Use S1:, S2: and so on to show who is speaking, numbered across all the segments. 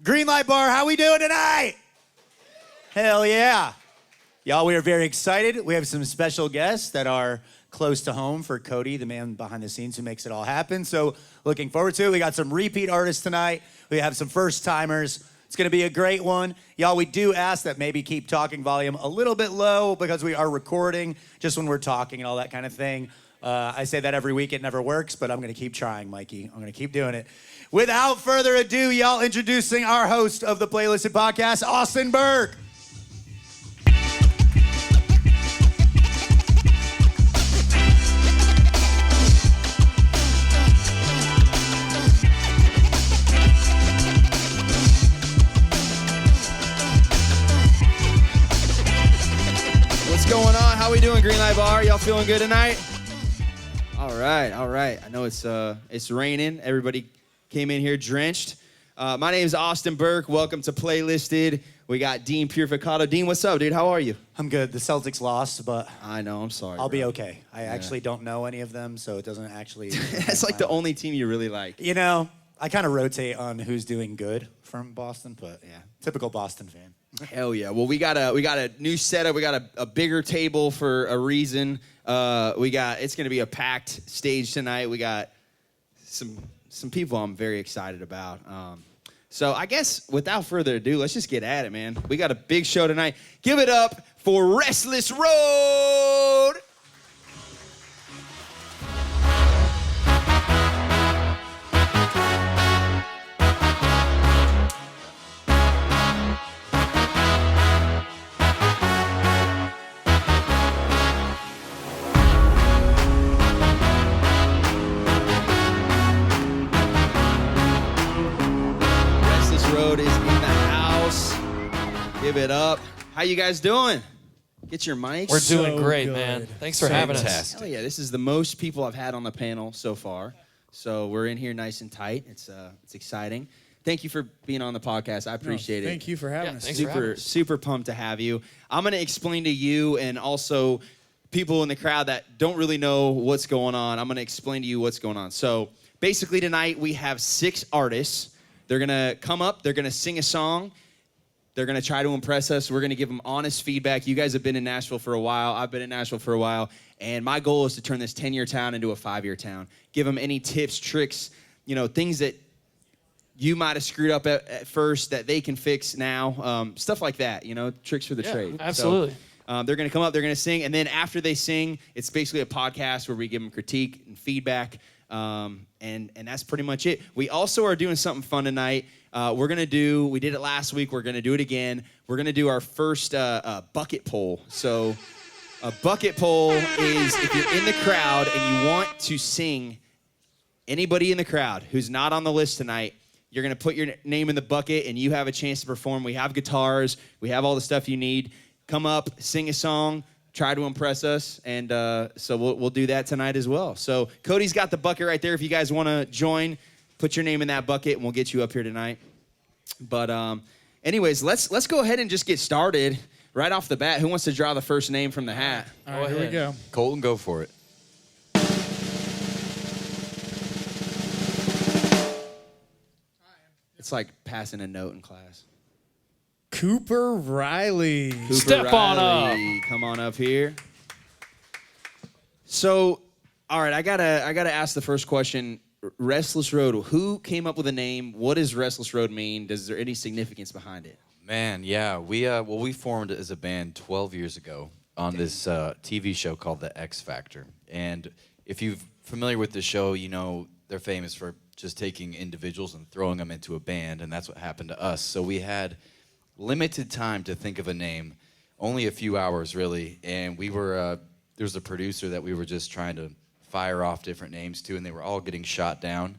S1: Greenlight Bar, how we doing tonight? Hell yeah. Y'all, we are very excited. We have some special guests that are close to home for Cody, the man behind the scenes who makes it all happen. So looking forward to it. We got some repeat artists tonight. We have some first timers. It's gonna be a great one. Y'all, we do ask that maybe keep talking volume a little bit low because we are recording just when we're talking and all that kind of thing. I say that every week, it never works, but I'm gonna keep trying, Mikey. I'm gonna keep doing it. Without further ado, y'all, introducing our host of the Playlisted Podcast, Austin Burke.
S2: What's going on? How we doing, Greenlight Bar? Y'all feeling good tonight? All right. I know it's raining. Everybody came in here drenched. My name is Austin Burke. Welcome to Playlisted. We got Dean Purificato. Dean, what's up, dude? How are you?
S1: I'm good. The Celtics lost, but
S2: I know. I'm sorry.
S1: I'll be okay. I actually don't know any of them, so it doesn't actually.
S2: That's like the only team you really like.
S1: You know, I kind of rotate on who's doing good from Boston, but yeah, typical Boston fan.
S2: Hell yeah. Well, we got a new setup. We got a bigger table for a reason. It's going to be a packed stage tonight. We got some people I'm very excited about. So I guess without further ado, let's just get at it, man. We got a big show tonight. Give it up for Restless Road. Give it up. How you guys doing? Get your mics.
S3: We're doing great, man. Thanks for having us.
S2: Hell yeah, this is the most people I've had on the panel so far. So we're in here nice and tight. It's exciting. Thank you for being on the podcast. I appreciate it.
S4: Thank you for having us.
S3: Thanks for having us.
S2: Super pumped to have you. I'm going to explain to you and also people in the crowd that don't really know what's going on. I'm going to explain to you what's going on. So basically tonight we have 6 artists. They're going to come up. They're going to sing a song. They're going to try to impress us. We're going to give them honest feedback. You guys have been in Nashville for a while. I've been in Nashville for a while. And my goal is to turn this 10-year town into a 5-year town. Give them any tips, tricks, things that you might have screwed up at first that they can fix now. Stuff like that, tricks for the trade.
S3: Absolutely.
S2: So, they're going to come up. They're going to sing. And then after they sing, it's basically a podcast where we give them critique and feedback. And that's pretty much it. We also are doing something fun tonight. We did it last week. We're going to do it again. We're going to do our first bucket poll. So a bucket poll is if you're in the crowd and you want to sing, anybody in the crowd who's not on the list tonight, you're going to put your name in the bucket and you have a chance to perform. We have guitars. We have all the stuff you need. Come up, sing a song. Try to impress us, and so we'll do that tonight as well. So Cody's got the bucket right there. If you guys want to join, put your name in that bucket, and we'll get you up here tonight. But anyways, let's go ahead and just get started right off the bat. Who wants to draw the first name from the hat?
S4: All right, here we go.
S5: Colton, go for it.
S2: It's like passing a note in class.
S4: Cooper Riley.
S3: Step on up.
S2: Come on up here. So, all right, I gotta ask the first question. Restless Road. Who came up with a name? What does Restless Road mean? Is there any significance behind it?
S5: Man, yeah, we formed as a band 12 years ago on this TV show called The X Factor. And if you're familiar with the show, they're famous for just taking individuals and throwing them into a band, and that's what happened to us. So we had limited time to think of a name, only a few hours really, and we were there was a producer that we were just trying to fire off different names to, and they were all getting shot down.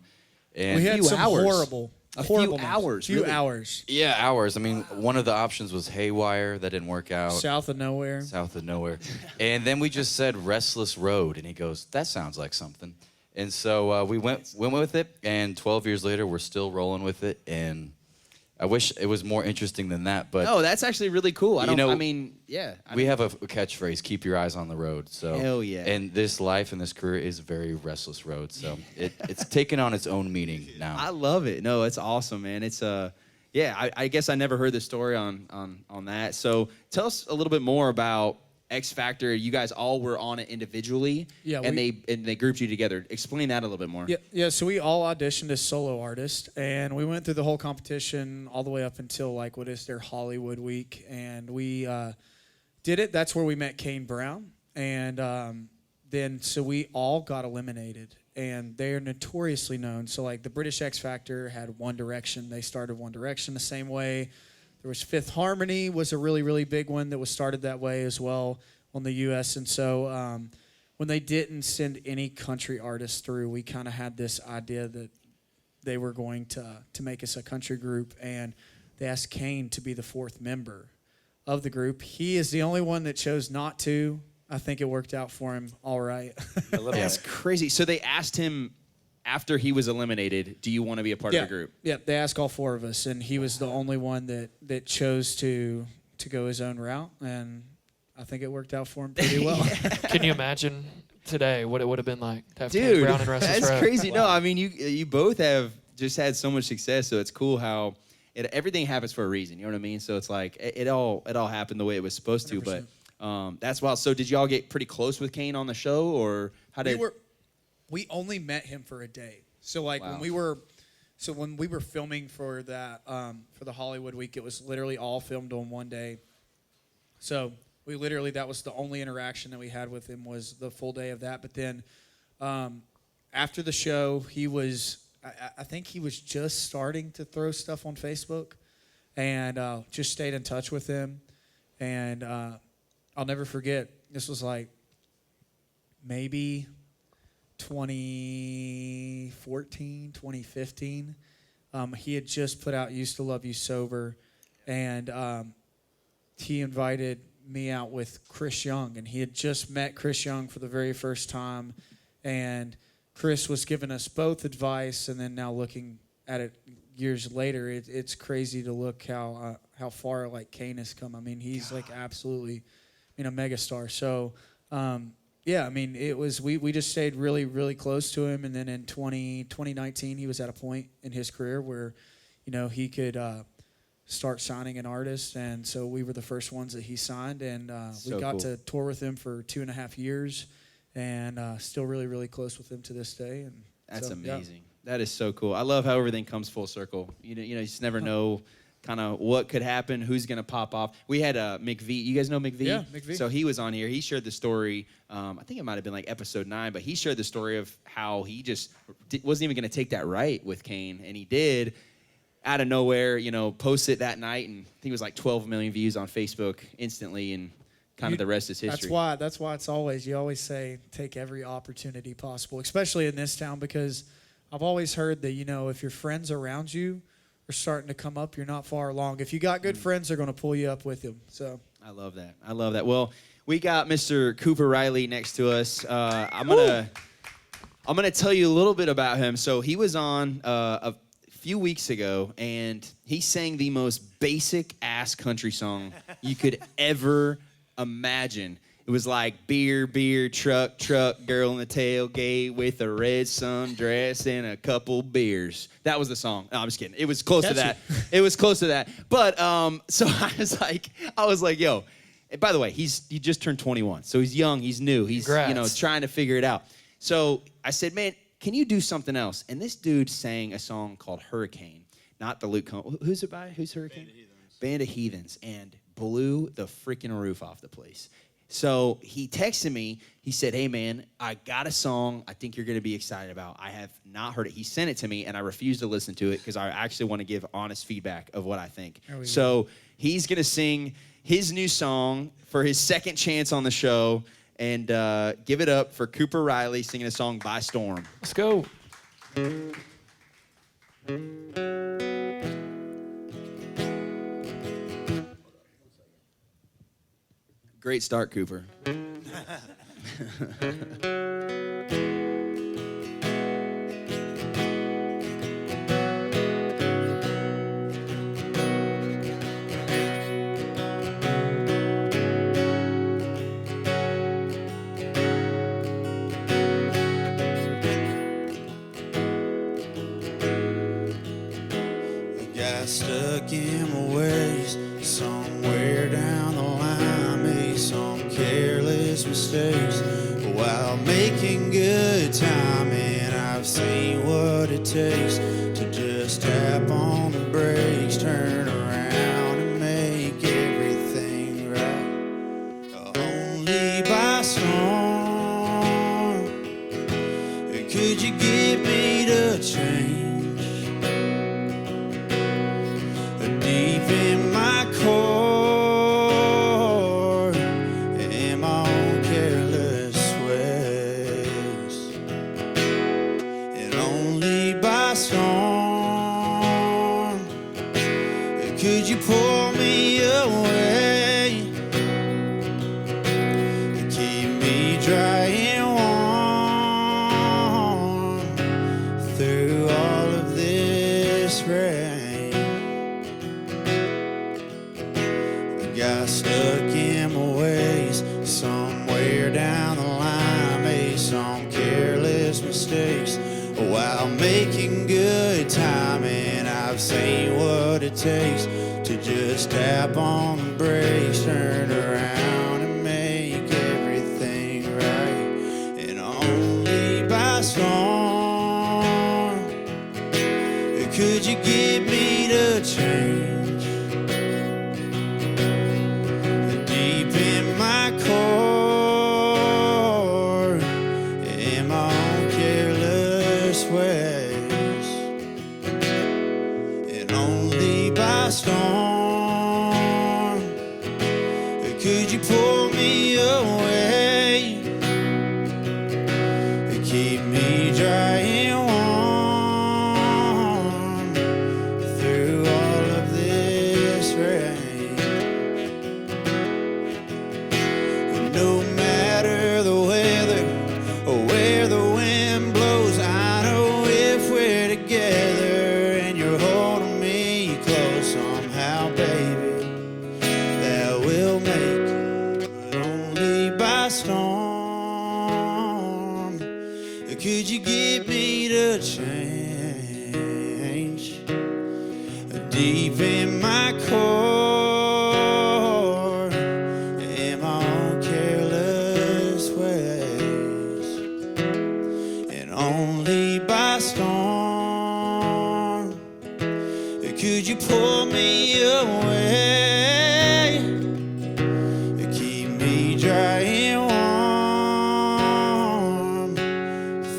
S5: And
S4: We had some horrible
S2: few
S4: names.
S2: hours,
S4: Few
S2: really?
S4: hours.
S5: yeah, hours. I mean, one of the options was Haywire, that didn't work out.
S4: South of nowhere.
S5: South of nowhere. And then we just said Restless Road, and he goes, that sounds like something. And so we went with it, and 12 years later, we're still rolling with it, and I wish it was more interesting than that, but
S2: No, that's actually really cool.
S5: we have a catchphrase: "Keep your eyes on the road." So,
S2: Hell yeah.
S5: And this life and this career is a very restless road. So it's taken on its own meaning now.
S2: I love it. No, it's awesome, man. It's yeah, I guess I never heard the story on that. So tell us a little bit more about X Factor. You guys all were on it individually,
S4: Yeah,
S2: and they grouped you together. Explain that a little bit more.
S4: Yeah. So we all auditioned as solo artists, and we went through the whole competition all the way up until like what is their Hollywood week, and we did it. That's where we met Kane Brown, and then so we all got eliminated, and they are notoriously known. So like the British X Factor had One Direction. They started One Direction the same way. There was Fifth Harmony was a really, really big one that was started that way as well on the U.S. And so when they didn't send any country artists through, we kind of had this idea that they were going to make us a country group, and they asked Kane to be the fourth member of the group. He is the only one that chose not to. I think it worked out for him all right.
S2: That's crazy. So they asked him after he was eliminated, do you want to be a part of the group?
S4: Yeah, they asked all four of us, and he was the only one that chose to go his own route, and I think it worked out for him pretty well.
S3: Can you imagine today what it would have been like to have Kane Brown and Restless
S2: that's
S3: Road?
S2: crazy. Wow. No, I mean, you both have just had so much success, so it's cool how everything happens for a reason. You know what I mean? So it's like it all happened the way it was supposed to.
S4: 100%.
S2: But that's wild. So did y'all get pretty close with Kane on the show, or how did?
S4: We only met him for a day. So like
S2: Wow.
S4: when we were filming for that for the Hollywood week, it was literally all filmed on one day. So we literally, that was the only interaction that we had with him, was the full day of that. But then after the show, I think he was just starting to throw stuff on Facebook, and just stayed in touch with him. And I'll never forget, this was like maybe 2014, 2015. He had just put out Used to Love You Sober, and he invited me out with Chris Young, and he had just met Chris Young for the very first time, and Chris was giving us both advice, and then now looking at it years later, it's crazy to look how far like Kane has come. I mean, he's like absolutely, a megastar. So yeah, I mean, it was we just stayed really, really close to him, and then in 2019, he was at a point in his career where, he could start signing an artist, and so we were the first ones that he signed, and we got to tour with him for 2.5 years, and still really, really close with him to this day. And
S2: that's
S4: so,
S2: amazing.
S4: Yeah.
S2: That is so cool. I love how everything comes full circle. You just never know kind of what could happen, who's going to pop off. We had McVie. You guys know McVie?
S4: Yeah, McVie.
S2: So he was on here. He shared the story. I think it might have been like episode 9, but he shared the story of how he just wasn't even going to take that right with Kane, and he did out of nowhere, post it that night, and I think it was like 12 million views on Facebook instantly, and kind of the rest is history.
S4: That's why you always say take every opportunity possible, especially in this town, because I've always heard that, if your friends around you are starting to come up, you're not far along. If you got good friends, they're going to pull you up with them. So
S2: I love that. Well, we got Mr. Cooper Riley next to us. I'm gonna tell you a little bit about him. So he was on a few weeks ago, and he sang the most basic ass country song you could ever imagine. It was like beer, truck, girl in the tailgate with a red sundress and a couple beers. That was the song. No, I'm just kidding. It was close to that. It was close to that. But so I was like, yo. And by the way, he just turned 21, so he's young, he's new, he's
S3: Congrats.
S2: trying to figure it out. So I said, man, can you do something else? And this dude sang a song called Hurricane, not the Luke Combs. Who's it by? Who's Hurricane? Band of Heathens, and blew the freaking roof off the place. So he texted me. He said, hey, man, I got a song I think you're going to be excited about. I have not heard it. He sent it to me, and I refused to listen to it because I actually want to give honest feedback of what I think. So he's going to sing his new song for his second chance on the show, and give it up for Cooper Riley singing a song By Storm.
S3: Let's go.
S2: Great start, Cooper.
S6: Gassed in my ways. Somewhere down the line, made some careless mistakes. While making good time, and I've seen what it takes to just tap on the brakes, turn around and make everything right. Only by storm could you get me to change. Deep in my core, in my own careless ways, and only by storm could you pull me away, keep me dry and warm through all of this rain. Got stuck in my ways. Somewhere down the line, made some careless mistakes while making good time, and I've seen what it takes to just tap on the brakes, turn around and make everything right. And only by storm could you get me to change. Deep in my core, in my own careless ways, and only by storm could you pull me away, keep me dry and warm through all of this rain. No matter the weather or where the wind blows, I know if we're together and you're holding me close somehow, baby, that we'll make it. But only by storm could you get me to change. Deep in my core, in my own careless ways, and only by storm could you pull me away, keep me dry and warm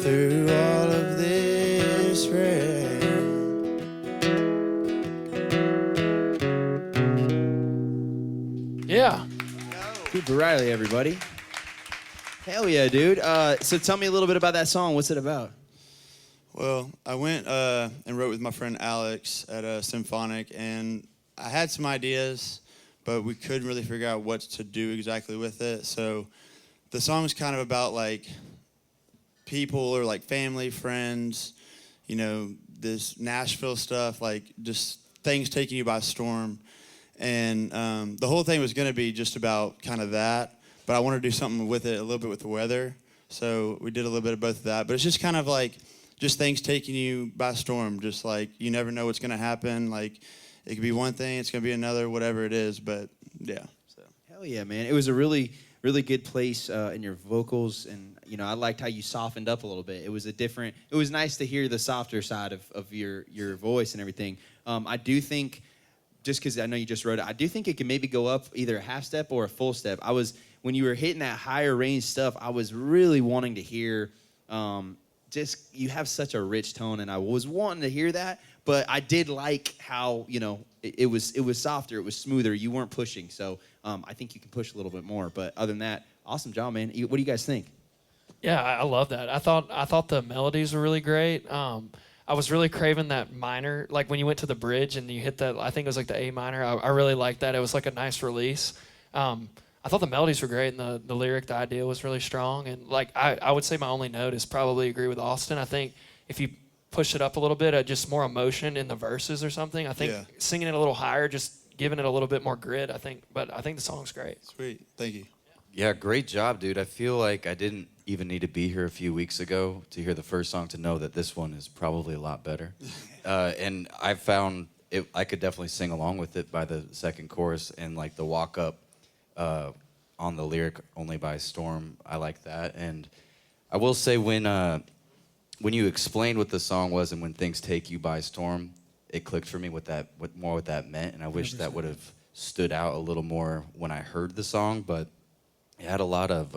S6: through all of this rain.
S3: Yeah.
S2: Cooper Riley, everybody. Hell yeah, dude. So tell me a little bit about that song. What's it about?
S6: Well, I went and wrote with my friend Alex at Symphonic, and I had some ideas, but we couldn't really figure out what to do exactly with it. So the song's kind of about like people or like family, friends, you know, this Nashville stuff, like just things taking you by storm. And the whole thing was going to be just about kind of that, but I wanted to do something with it, a little bit with the weather. So we did a little bit of both of that. But it's just kind of like just things taking you by storm, just like you never know what's going to happen. Like it could be one thing, it's going to be another, whatever it is. But yeah. So.
S2: Hell yeah, man. It was a really, really good place in your vocals. And, you know, I liked how you softened up a little bit. It was nice to hear the softer side of your voice and everything. I do think, just because I know you just wrote it, I do think it can maybe go up either a half step or a full step. When you were hitting that higher range stuff, I was really wanting to hear, you have such a rich tone, and I was wanting to hear that, but I did like how, you know, it was softer, it was smoother, you weren't pushing, so I think you can push a little bit more, but other than that, awesome job, man. What do you guys think?
S3: Yeah, I love that. I thought the melodies were really great. I was really craving that minor, like when you went to the bridge and you hit that, I think it was like the A minor. I really liked that. It was like a nice release. I thought the melodies were great, and the lyric, the idea was really strong. And like I would say my only note is probably agree with Austin. I think if you push it up a little bit, just more emotion in the verses or something. I think singing it a little higher, just giving it a little bit more grit. But I think the song's great.
S6: Sweet, thank you.
S5: Yeah, great job, dude. I feel like I didn't even need to be here a few weeks ago to hear the first song to know that this one is probably a lot better. And I found I could definitely sing along with it by the second chorus, and like the walk up on the lyric "Only by Storm." I like that, and I will say when you explained what the song was and when things take you by storm, it clicked for me what that meant, and I wish that would have stood out a little more when I heard the song, but it had a lot of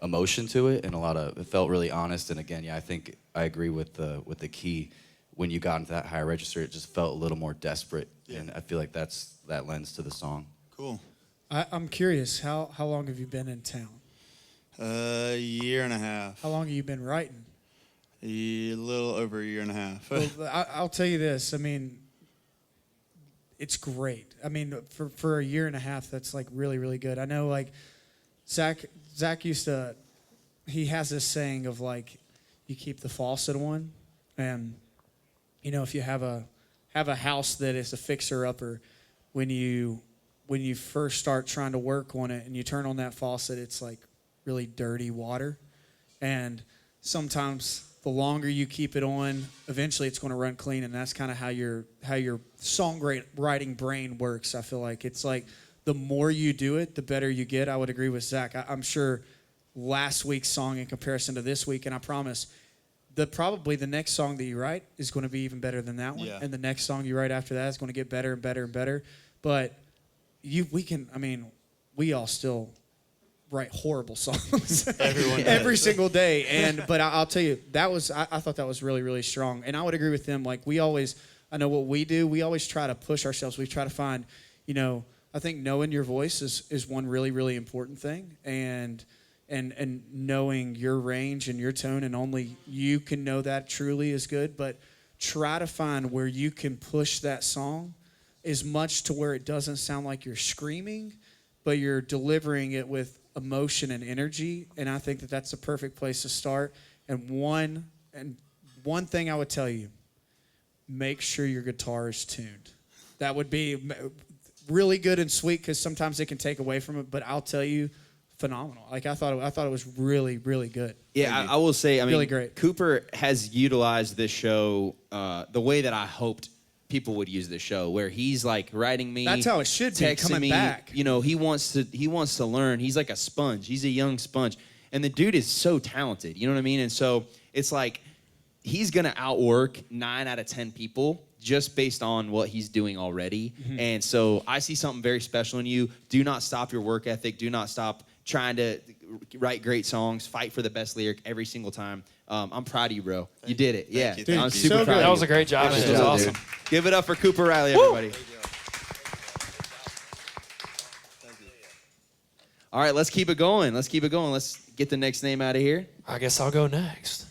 S5: emotion to it and it felt really honest. And again, I think I agree with the key. When you got into that higher register, it just felt a little more desperate, and I feel like that lends to the song.
S6: Cool.
S4: I'm curious, how long have you been in town?
S6: A year and a half.
S4: How long have you been writing?
S6: A little over a year and a half.
S4: Well, I'll tell you this. I mean, it's great. I mean, for a year and a half, that's like really, really good. I know, like Zach used to. He has this saying of like, you keep the faucet on, and if you have a house that is a fixer-upper, when you first start trying to work on it and you turn on that faucet, it's like really dirty water, and sometimes the longer you keep it on, eventually it's going to run clean, and that's kind of how your songwriting brain works. I feel like it's like the more you do it, the better you get. I would agree with Zach. I'm sure last week's song in comparison to this week, and I promise probably the next song that you write is going to be even better than that one, and the next song you write after that is going to get better and better and better. But we all still write horrible songs every single day, but I'll tell you, I thought that was really, really strong, and I would agree with them. Like I know what we do, we always try to push ourselves. We try to find, I think knowing your voice is one really, really important thing, and knowing your range and your tone, and only you can know that truly is good, but try to find where you can push that song as much to where it doesn't sound like you're screaming, but you're delivering it with emotion and energy, and I think that's the perfect place to start. And one thing I would tell you, make sure your guitar is tuned. That would be really good and sweet, because sometimes it can take away from it, but I'll tell you, phenomenal. Like I thought it was really, really good.
S2: Yeah, I will say,
S4: really great.
S2: Cooper has utilized this show the way that I hoped people would use this show, where he's like writing me.
S4: That's how it should be.
S2: Texting
S4: coming
S2: me,
S4: back.
S2: He wants to learn. He's like a sponge. He's a young sponge, and the dude is so talented. You know what I mean? And so it's like he's gonna outwork 9 out of 10 people just based on what he's doing already. Mm-hmm. And so I see something very special in you. Do not stop your work ethic. Do not stop trying to write great songs. Fight for the best lyric every single time. I'm proud of you, bro. You did it. Yeah,
S6: Dude,
S2: I'm super
S4: so
S2: proud.
S3: That
S2: of
S3: was
S2: you.
S3: a great job, man. It was
S2: job,
S3: awesome.
S2: dude. Give it up for Cooper Riley, everybody. All right, let's keep it going. Let's get the next name out of here.
S3: I guess I'll go next.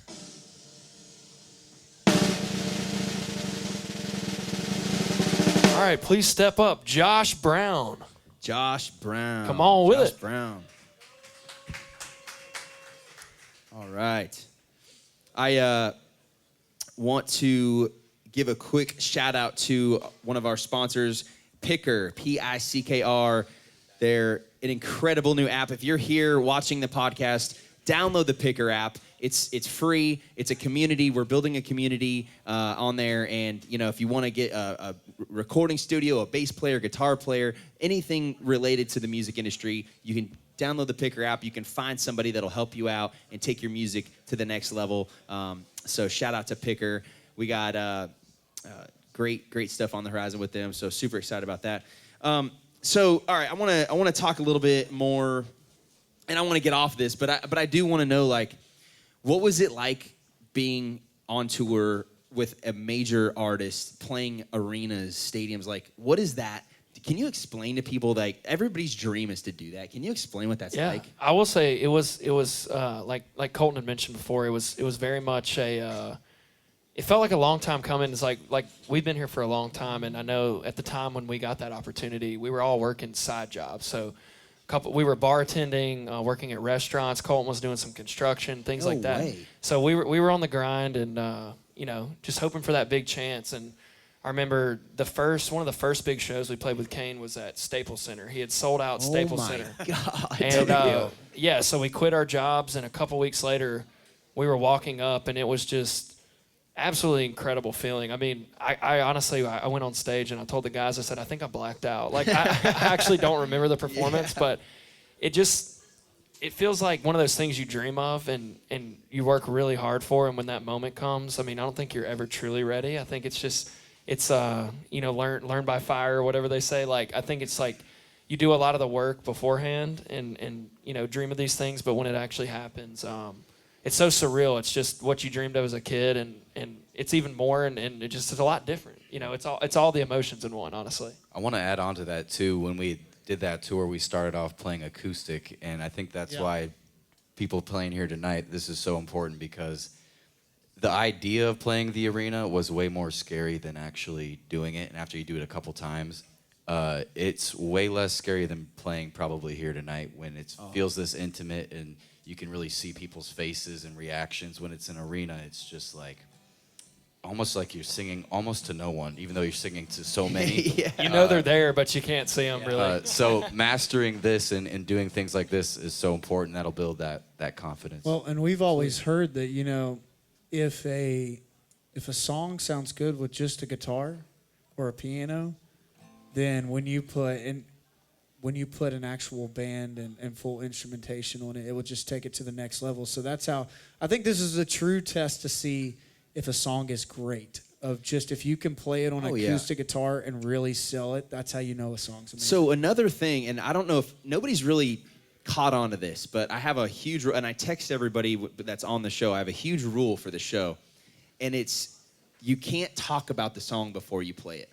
S3: All right, please step up, Josh Brown.
S2: Josh Brown.
S3: Come on with
S2: Josh
S3: it.
S2: Brown. All right. I want to give a quick shout out to one of our sponsors, Picker, Pickr. They're an incredible new app. If you're here watching the podcast, download the Picker app. It's free. It's a community. We're building a community on there. And, if you want to get a recording studio, a bass player, guitar player, anything related to the music industry, you can download the Picker app. You can find somebody that'll help you out and take your music to the next level. So shout out to Picker. We got great stuff on the horizon with them. So super excited about that. So all right, I want to talk a little bit more, and I want to get off this, but I do want to know, like, what was it like being on tour with a major artist, playing arenas, stadiums? Like, what is that? Can you explain to people, like, everybody's dream is to do that? Can you explain what that's like?
S3: I will say it was like Colton had mentioned before. It was very much it felt like a long time coming. It's like we've been here for a long time, and I know at the time when we got that opportunity, we were all working side jobs. So we were bartending, working at restaurants. Colton was doing some construction, things like that.
S2: Way.
S3: So we were on the grind, and just hoping for that big chance. And I remember one of the first big shows we played with Kane was at Staples Center. He had sold out Staples Center.
S2: God.
S3: And so we quit our jobs, and a couple weeks later, we were walking up, and it was just absolutely incredible feeling. I mean, I honestly, I went on stage and I told the guys, I said, I think I blacked out. Like, I actually don't remember the performance, but it feels like one of those things you dream of and you work really hard for. And when that moment comes, I mean, I don't think you're ever truly ready. I think it's learn by fire or whatever they say. Like, I think it's like you do a lot of the work beforehand and dream of these things, but when it actually happens, it's so surreal. It's just what you dreamed of as a kid, and it's even more, and it's a lot different. It's all the emotions in one, honestly.
S5: I want to add on to that too. When we did that tour, we started off playing acoustic, and I think that's why people playing here tonight, this is so important, because the idea of playing the arena was way more scary than actually doing it. And after you do it a couple times, it's way less scary than playing probably here tonight, when it feels this intimate and you can really see people's faces and reactions. When it's an arena, it's just like almost like you're singing almost to no one, even though you're singing to so many.
S3: They're there, but you can't see them really.
S5: So mastering this and doing things like this is so important. That'll build that confidence.
S4: Well, and we've always heard that, if a song sounds good with just a guitar or a piano, then when you put an actual band and full instrumentation on it, it will just take it to the next level. So that's how I think this is a true test to see if a song is great. Of just if you can play it on acoustic guitar and really sell it, that's how you know a song's amazing.
S2: So another thing, and I don't know if nobody's really caught on to this, but I have a huge, and I text everybody that's on the show, I have a huge rule for the show, and it's you can't talk about the song before you play it.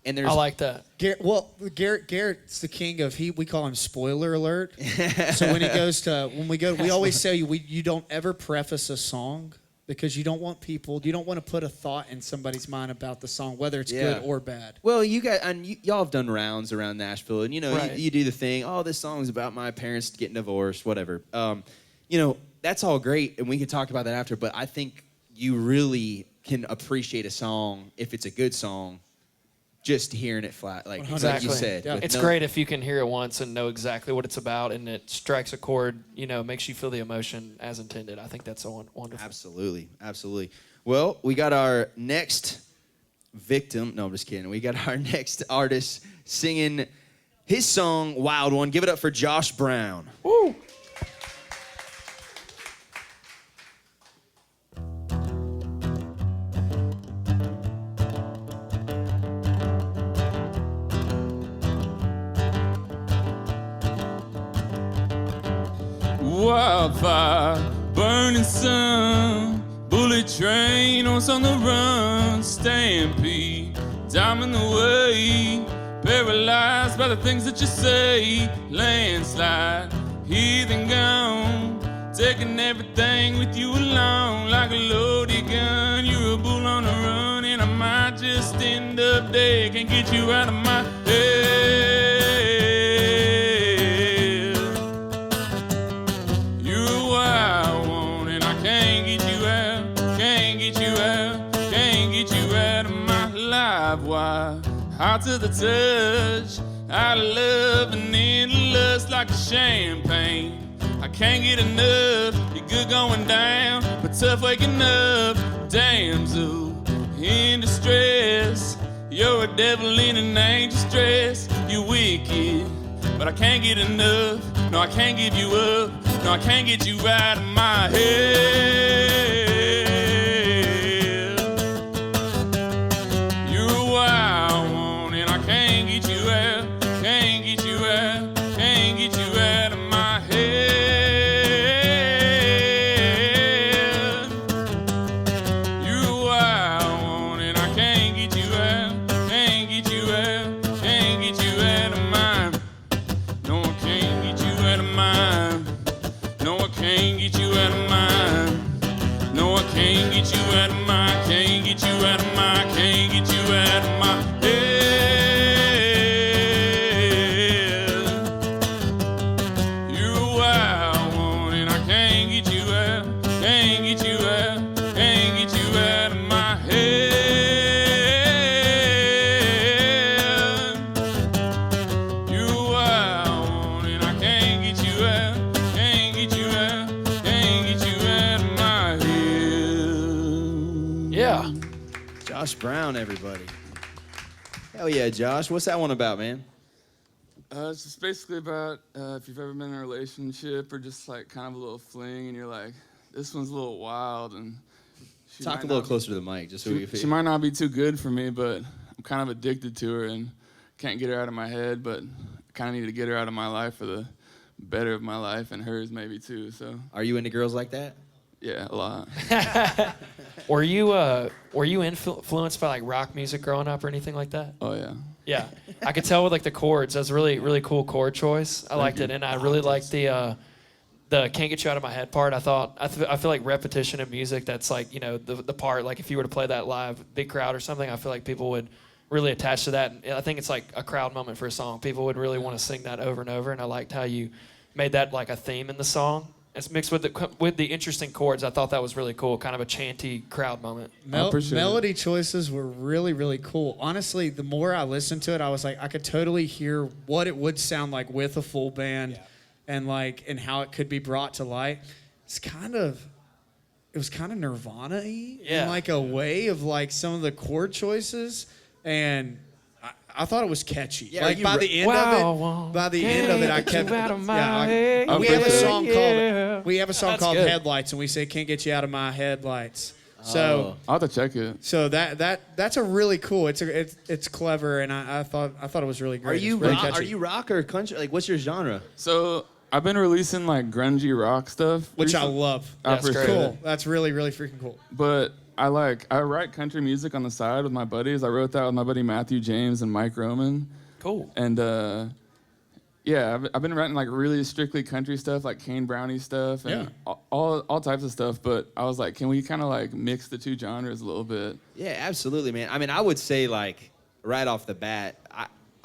S2: And
S3: I like that.
S4: Garrett's the king of we call him spoiler alert. So we always say you don't ever preface a song, because you don't want to put a thought in somebody's mind about the song, whether it's good or bad.
S2: Well, you guys, and y'all have done rounds around Nashville, and
S3: Right.
S2: you do the thing. Oh, this song's about my parents getting divorced, whatever. That's all great, and we can talk about that after. But I think you really can appreciate a song if it's a good song, just hearing it flat, like
S3: Exactly.
S2: you said.
S4: Yeah.
S3: It's great if you can hear it once and know exactly what it's about, and it strikes a chord, makes you feel the emotion as intended. I think that's so wonderful.
S2: Absolutely, absolutely. Well, we got our next victim. No, I'm just kidding. We got our next artist singing his song, Wild One. Give it up for Josh Brown.
S3: Woo!
S7: Wildfire, burning sun, bullet train, horse on the run, stampede, time in the way, paralyzed by the things that you say, landslide, heathen gone, taking everything with you along, like a loaded gun, you're a bull on the run, and I might just end up dead, can't get you out of my head. Hot to the touch, out of love and into lust like a champagne. I can't get enough, you're good going down, but tough waking up. Damsel in distress, you're a devil in an angel's dress. You're wicked, but I can't get enough. No, I can't give you up. No, I can't get you out of my head. No,
S2: Brown, everybody. Hell yeah, Josh. What's that one about, man?
S7: It's just basically about if you've ever been in a relationship or just like kind of a little fling and you're like, this one's a little wild and
S2: Talk a little closer to the mic just so we can feel.
S7: She might not be too good for me, but I'm kind of addicted to her and can't get her out of my head, but I kind of need to get her out of my life for the better of my life and hers maybe too. So.
S2: Are you into girls like that?
S7: Yeah, a lot.
S3: Were you influenced by like rock music growing up or anything like that?
S7: Oh yeah.
S3: Yeah, I could tell with like the chords. That's a really cool chord choice. I liked it, and I really liked the "Can't Get You Out of My Head" part. I feel like repetition in music. That's like the part like if you were to play that live, big crowd or something. I feel like people would really attach to that. And I think it's like a crowd moment for a song. People would really want to sing that over and over. And I liked how you made that like a theme in the song. It's mixed with the interesting chords. I thought that was really cool, kind of a chanty crowd moment.
S4: Melody choices were really cool. Honestly, the more I listened to it, I was like, I could totally hear what it would sound like with a full band, and how it could be brought to light. It was kind of Nirvana-y in like a way of like some of the chord choices, and I thought it was catchy.
S2: Yeah,
S4: like by the end of it, I kept. We have a song called Headlights, and we say "Can't Get You Out of My Headlights." So
S7: I'll have to check it.
S4: So that's a really cool. It's clever, and I thought it was really great.
S2: Are you rock or country? Like, what's your genre?
S7: So I've been releasing like grungy rock stuff,
S4: which I love.
S3: That's great.
S4: Cool. That's really freaking cool.
S7: But I write country music on the side with my buddies. I wrote that with my buddy Matthew James and Mike Roman.
S3: Cool.
S7: And I've been writing like really strictly country stuff, like Kane Brownie stuff, and all types of stuff. But I was like, can we kind of like mix the two genres a little bit?
S2: Yeah, absolutely, man. I mean, I would say like right off the bat,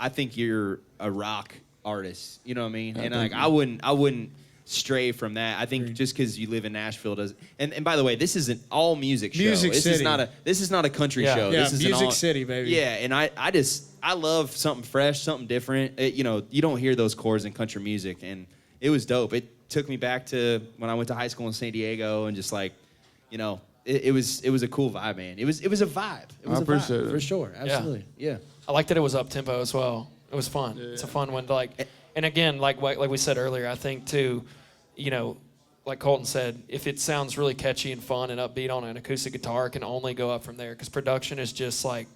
S2: I think you're a rock artist. You know what I mean? And like I wouldn't stray from that. I think just because you live in Nashville does. And by the way, this isn't all music show. This is not a country show.
S4: Yeah,
S2: this is
S4: Music City, baby.
S2: Yeah, and I love something fresh, something different. You don't hear those chords in country music, and it was dope. It took me back to when I went to high school in San Diego, and just like, it was a cool vibe, man. It was a vibe. It was
S7: I appreciate it
S2: for sure. Absolutely. Yeah.
S3: I liked that it was up tempo as well. It was fun.
S7: Yeah.
S3: It's a fun one to like. And again, like we said earlier, I think too, like Colton said, if it sounds really catchy and fun and upbeat on an acoustic guitar, it can only go up from there because production is just like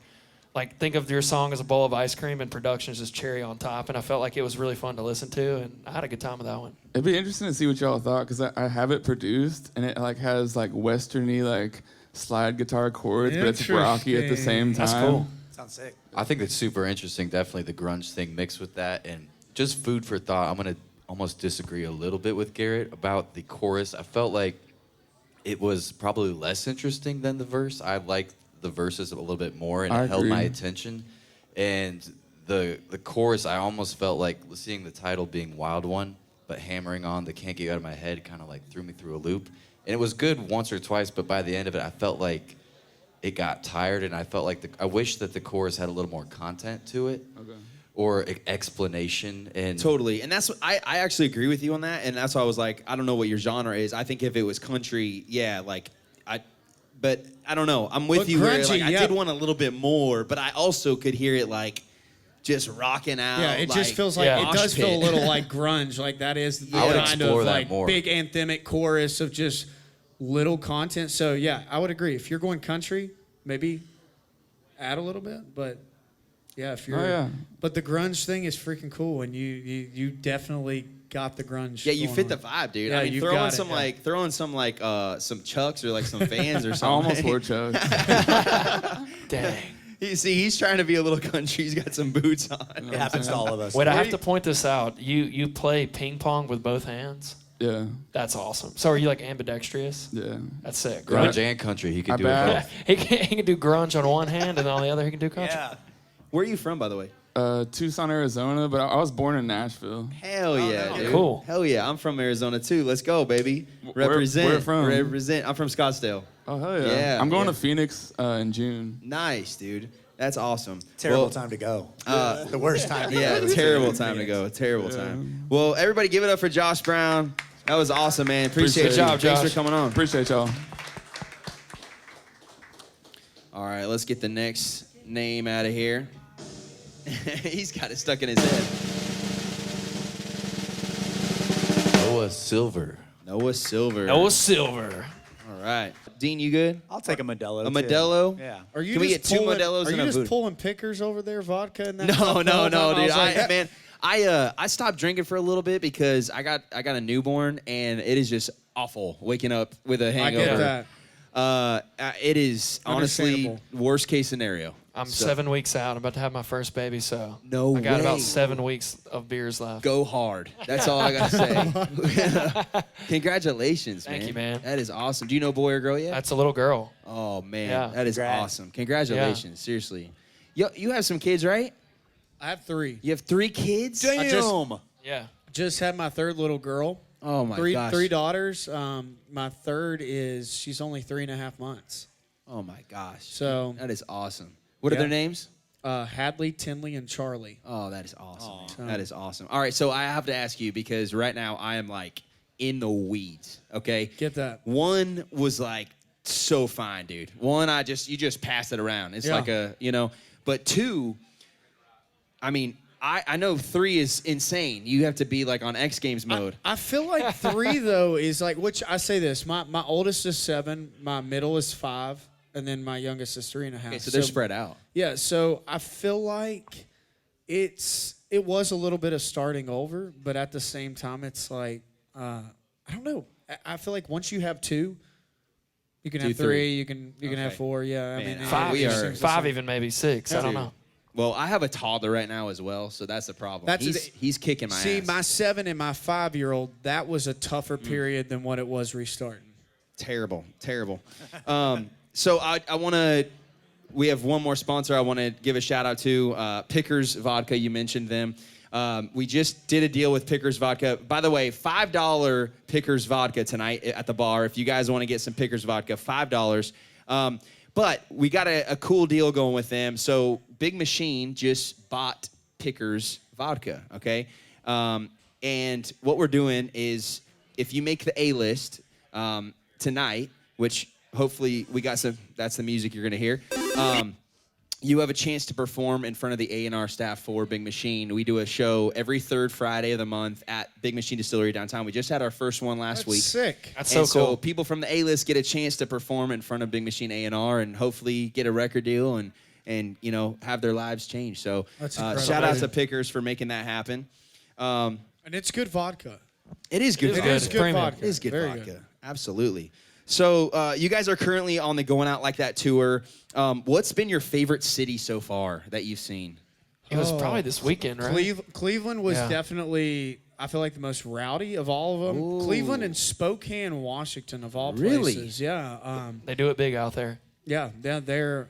S3: think of your song as a bowl of ice cream and production is just cherry on top. And I felt like it was really fun to listen to, and I had a good time with that one.
S7: It'd be interesting to see what y'all thought because I have it produced and it like has like westerny like slide guitar chords, but it's rocky at the same time.
S3: That's cool.
S1: Sounds sick.
S5: I think it's super interesting. Definitely the grunge thing mixed with that, and just food for thought. I'm gonna almost disagree a little bit with Garrett about the chorus. I felt like it was probably less interesting than the verse. I liked the verses a little bit more, and it held my attention. And the chorus, I almost felt like seeing the title being Wild One, but hammering on the Can't Get You Out of My Head kind of like threw me through a loop. And it was good once or twice, but by the end of it, I felt like it got tired, and I felt like I wish that the chorus had a little more content to it.
S7: Okay.
S5: Or explanation. And
S2: totally. And that's I actually agree with you on that. And that's why I was like, I don't know what your genre is. I think if it was country, but I don't know. I'm with you
S4: grungy,
S2: where I did want a little bit more, but I also could hear it like just rocking out.
S4: Yeah, it
S2: like,
S4: just feels like it does feel a little like grunge. Like that is the
S5: I would
S4: kind
S5: explore
S4: of
S5: that
S4: like
S5: more.
S4: big anthemic chorus of just little content. So yeah, I would agree. If you're going country, maybe add a little bit, but yeah, if you're but the grunge thing is freaking cool, and you definitely got the grunge.
S2: Yeah, you
S4: going
S2: the
S4: on.
S2: vibe, dude.
S4: Yeah,
S2: I mean, throw on some Chucks or like some Vans or
S7: I
S2: something.
S7: almost wore Chucks.
S3: Dang.
S2: He's trying to be a little country. He's got some boots on.
S1: It happens to all of us.
S3: Wait, I have to point this out. You play ping pong with both hands?
S7: Yeah.
S3: That's awesome. So are you like ambidextrous?
S7: Yeah.
S3: That's sick.
S5: grunge and country, he could do it
S7: bet.
S5: both.
S3: He can do grunge on one hand, and on the other he can do country.
S1: Yeah.
S2: Where are you from, by the way?
S7: Tucson, Arizona, but I was born in Nashville.
S2: Hell yeah,
S3: no.
S2: dude.
S3: Cool.
S2: Hell yeah. I'm from Arizona too. Let's go, baby.
S7: Where
S2: Represent.
S7: from?
S2: Represent. I'm from Scottsdale.
S7: Oh, hell yeah.
S2: Yeah,
S7: I'm going
S2: yeah.
S7: to Phoenix in June.
S2: Nice, dude. That's awesome.
S1: Terrible time to go. The worst time to
S2: Yeah,
S1: go.
S2: terrible time to go. Terrible time. Well, everybody give it up for Josh Brown. That was awesome, man. Appreciate
S7: Appreciate
S2: you.
S7: it.
S2: Thanks
S3: Josh.
S2: for coming on.
S7: Appreciate y'all.
S2: All right, let's get the next name out of here. He's got it stuck in his head.
S5: Noah Silver.
S2: Noah Silver.
S3: Noah Silver.
S2: All right. Dean, you good?
S1: I'll take a Modelo.
S2: A
S1: too.
S2: Modelo?
S1: Yeah.
S4: Are you
S2: Can we
S4: just
S2: get two
S4: pulling-
S2: Modelos
S4: Are
S2: and
S4: you
S2: a
S4: just
S2: Voodoo?
S4: pulling pickers over there, vodka and that?
S2: No,
S4: stuff the
S2: no,
S4: whole
S2: no,
S4: time? I
S2: dude.
S4: was like,
S2: Man, I stopped drinking for a little bit because I got a newborn and it is just awful waking up with a
S4: I
S2: hangover.
S4: get that.
S2: It is honestly
S4: Understandable.
S2: worst case scenario.
S3: I'm
S2: So,
S3: 7 weeks out. I'm about to have my first baby, so
S2: No
S3: I got
S2: way.
S3: about 7 weeks of beers left.
S2: Go hard. That's all I gotta say. Congratulations, man.
S3: Thank you, man.
S2: That is awesome. Do you know boy or girl yet?
S3: That's a little girl.
S2: Oh man,
S3: Yeah.
S2: that is
S1: Congrats.
S2: awesome. Congratulations, seriously. You have some kids, right?
S4: I have 3.
S2: You have 3 kids?
S1: Damn.
S3: Yeah.
S4: Just had my 3rd little girl.
S2: Oh my gosh.
S4: 3 daughters. My 3rd she's only 3.5 months.
S2: Oh my gosh.
S4: So
S2: That is awesome. What are
S4: Yeah.
S2: their names?
S4: Hadley, Tinley, and Charlie.
S2: Oh, that is awesome. Man. That is awesome. All right, so I have to ask you because right now I am like in the weeds, okay?
S4: Get that.
S2: One was like so fine, dude. One you just pass it around. It's
S4: Yeah.
S2: like but 2, I mean, I know 3 is insane. You have to be like on X Games mode.
S4: I feel like 3 though is like, which I say this, my oldest is 7, my middle is 5, and then my youngest is 3.5.
S2: Okay, so they're spread out.
S4: Yeah, so I feel like it was a little bit of starting over, but at the same time, it's like I don't know. I feel like once you have 2, you can
S2: Do
S4: have
S2: 3.
S4: 3, you can have
S2: Okay.
S4: 4. Yeah,
S2: Man,
S4: I mean,
S3: Five,
S2: we
S4: it
S2: are-
S4: just seems the
S3: five
S4: same.
S3: even maybe 6. I don't know.
S2: Well, I have a toddler right now as well, so that's the problem.
S4: That's
S2: he's kicking my
S4: See,
S2: ass.
S4: my 7 and my 5-year-old, that was a tougher
S2: Mm.
S4: period than what it was restarting.
S2: Terrible. So I want to. We have one more sponsor I want to give a shout out to. Pickers Vodka. You mentioned them. We just did a deal with Pickers Vodka. By the way, $5 Pickers Vodka tonight at the bar. If you guys want to get some Pickers Vodka, $5. But we got a cool deal going with them. So Big Machine just bought Pickers Vodka, okay? And what we're doing is if you make the A-list tonight, which hopefully we got that's the music you're going to hear, you have a chance to perform in front of the A&R staff for Big Machine. We do a show every 3rd Friday of the month at Big Machine Distillery downtown. We just had our first one last week.
S4: Sick.
S3: That's so
S2: And
S3: cool.
S2: So people from the A-list get a chance to perform in front of Big Machine A&R and hopefully get a record deal and have their lives change. So
S4: That's incredible.
S2: shout out to Pickers for making that happen.
S4: And it's good vodka.
S2: It is good
S3: It is
S2: vodka.
S3: good.
S4: It's good
S3: Premium.
S4: vodka.
S2: It is good
S4: Very
S2: vodka.
S4: good.
S2: Absolutely. So you guys are currently on the Going Out Like That tour. What's been your favorite city so far that you've seen?
S3: It was probably this weekend, right?
S4: Cleveland was
S3: Yeah.
S4: definitely, I feel like, the most rowdy of all of them.
S2: Ooh.
S4: Cleveland and Spokane, Washington, of all
S2: Really?
S4: places. Yeah.
S3: They do it big out there.
S4: Yeah, they're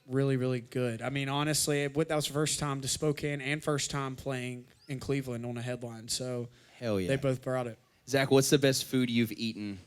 S4: really, really good. I mean, honestly, that was the first time to Spokane and first time playing in Cleveland on a headline. So
S2: Hell yeah.
S4: they both brought it.
S2: Zach, what's the best food you've eaten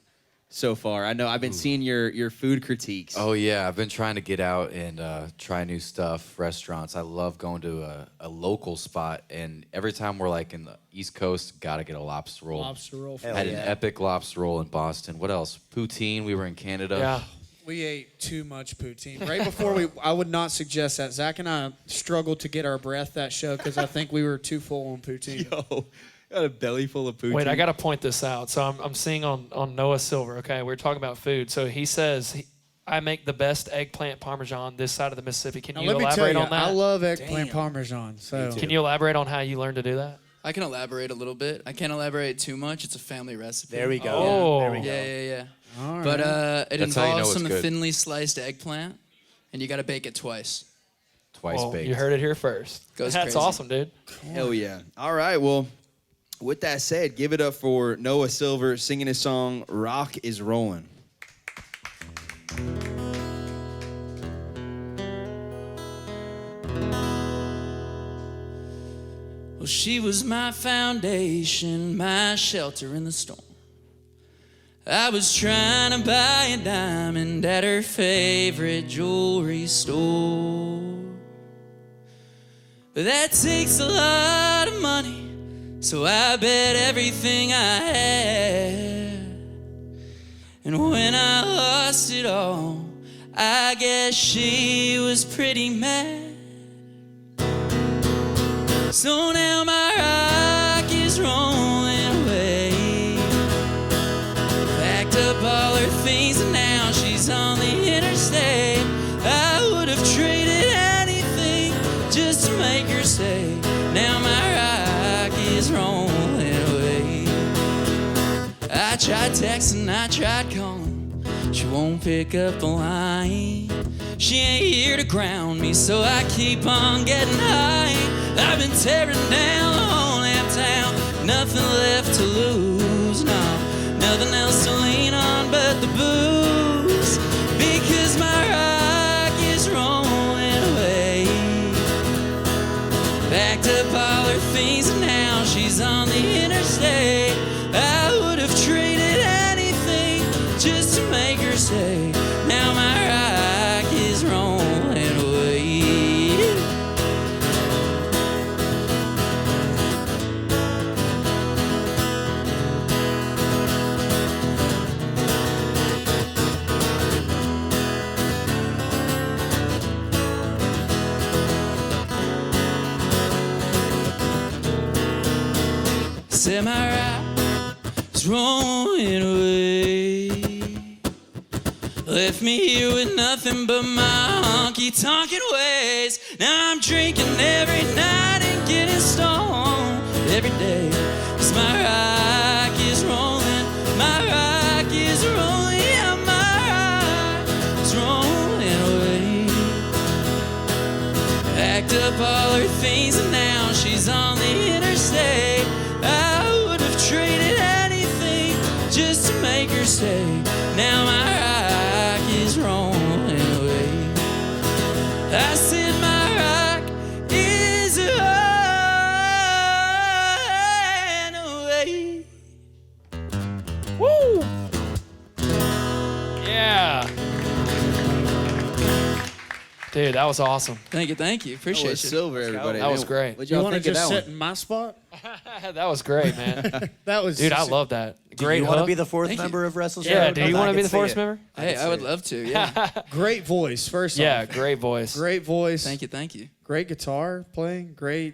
S2: so far? I know I've been seeing your food critiques.
S5: Oh yeah, I've been trying to get out and try new stuff, restaurants. I love going to a local spot, and every time we're like in the East Coast, gotta get a lobster roll.
S4: Lobster roll.
S1: Hell
S5: Had
S1: yeah.
S5: an epic lobster roll in Boston. What else? Poutine. We were in Canada.
S3: Yeah.
S4: We ate too much poutine. Right before I would not suggest that. Zach and I struggled to get our breath that show because I think we were too full on poutine.
S2: Yo, got a belly full of poutine.
S3: Wait, I got to point this out. So I'm seeing on Noah Silver, okay? We're talking about food. So he says, I make the best eggplant parmesan this side of the Mississippi. Can
S4: Now,
S3: you
S4: let me tell
S3: elaborate
S4: you,
S3: on that?
S4: I love eggplant parmesan. So
S3: Can you elaborate on how you learned to do that?
S8: I can elaborate a little bit. I can't elaborate too much. It's a family recipe.
S1: There we go.
S3: Oh.
S1: There we go.
S8: Yeah.
S4: All right.
S8: But it
S5: That's how you know
S8: involves
S5: it's
S8: some
S5: good.
S8: thinly sliced eggplant, and you got to bake it twice.
S5: Twice
S3: Well,
S5: baked.
S3: you heard it here first.
S8: Goes
S3: That's
S8: crazy.
S3: awesome, dude.
S2: Hell yeah. All right, well, with that said, give it up for Noah Silver singing his song, Rock is Rolling.
S8: Well, she was my foundation, my shelter in the storm. I was trying to buy a diamond at her favorite jewelry store. But that takes a lot of money, so I bet everything I had. And when I lost it all, I guess she was pretty mad. So now my rock is rolling away. Packed up all her things and now she's on the interstate. I would have traded anything just to make her stay. Now my rock is rolling away. I tried texting, I tried calling, she won't pick up the line. She ain't here to ground me, so I keep on getting high. I've been tearing down the whole damn town, nothing left to lose, no, nothing else to lean on but the booze. Because my rock is rolling away. Packed up all her things and now she's on the interstate. I would have traded anything just to make her stay. Now my rock is rolling away. Said my rock is rolling away. Left me here with nothing but my honky-tonkin' ways. Now I'm drinking every night and getting stoned every day. 'Cause my rock is rolling, my rock is rolling, yeah, my rock is rolling away. Packed up all her things and now she's on the interstate. I would have traded anything just to make her stay. Now my rock is rolling away. I said my rock is rolling away.
S3: Woo! Yeah. Dude, that was awesome.
S8: Thank you, appreciate you.
S2: Silver, everybody.
S3: That was great.
S2: What'd
S4: You
S2: y'all
S4: want to
S2: think of
S4: just
S2: that
S4: sit
S2: one?
S4: in my spot?
S3: That was great, man.
S4: That was
S3: Dude, I love that.
S1: Do
S3: Great
S1: you want to
S3: hook.
S1: be the fourth
S8: Thank you.
S1: member of Restless Road?
S3: Yeah, do you
S1: I
S3: want to
S1: can
S3: be the
S1: see
S3: fourth
S1: it.
S3: member?
S8: Hey, I would love to, yeah.
S4: great voice. First
S3: Yeah,
S4: off,
S3: great voice.
S4: great voice.
S8: Thank you.
S4: Great guitar playing. Great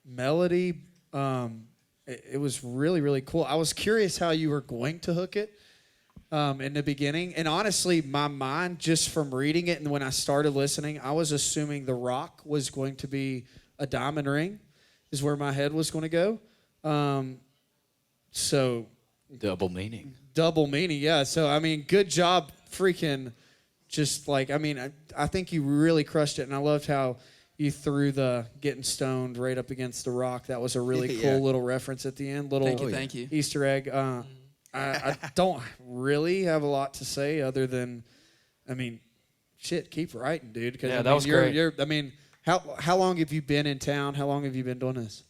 S4: melody. It was really, really cool. I was curious how you were going to hook it in the beginning. And honestly, my mind, just from reading it and when I started listening, I was assuming the rock was going to be a diamond ring is where my head was going to go. So
S5: Double meaning.
S4: double meaning, yeah. So, I mean, good job freaking just like, I mean, I think you really crushed it. And I loved how you threw the getting stoned right up against the rock. That was a really cool little reference at the end. Little
S8: Thank you.
S4: Easter egg. I don't really have a lot to say other than, I mean, shit, keep writing, dude. 'Cause,
S3: Yeah,
S4: I
S3: that
S4: mean,
S3: was great.
S4: I mean, how long have you been in town? How long have you been doing this?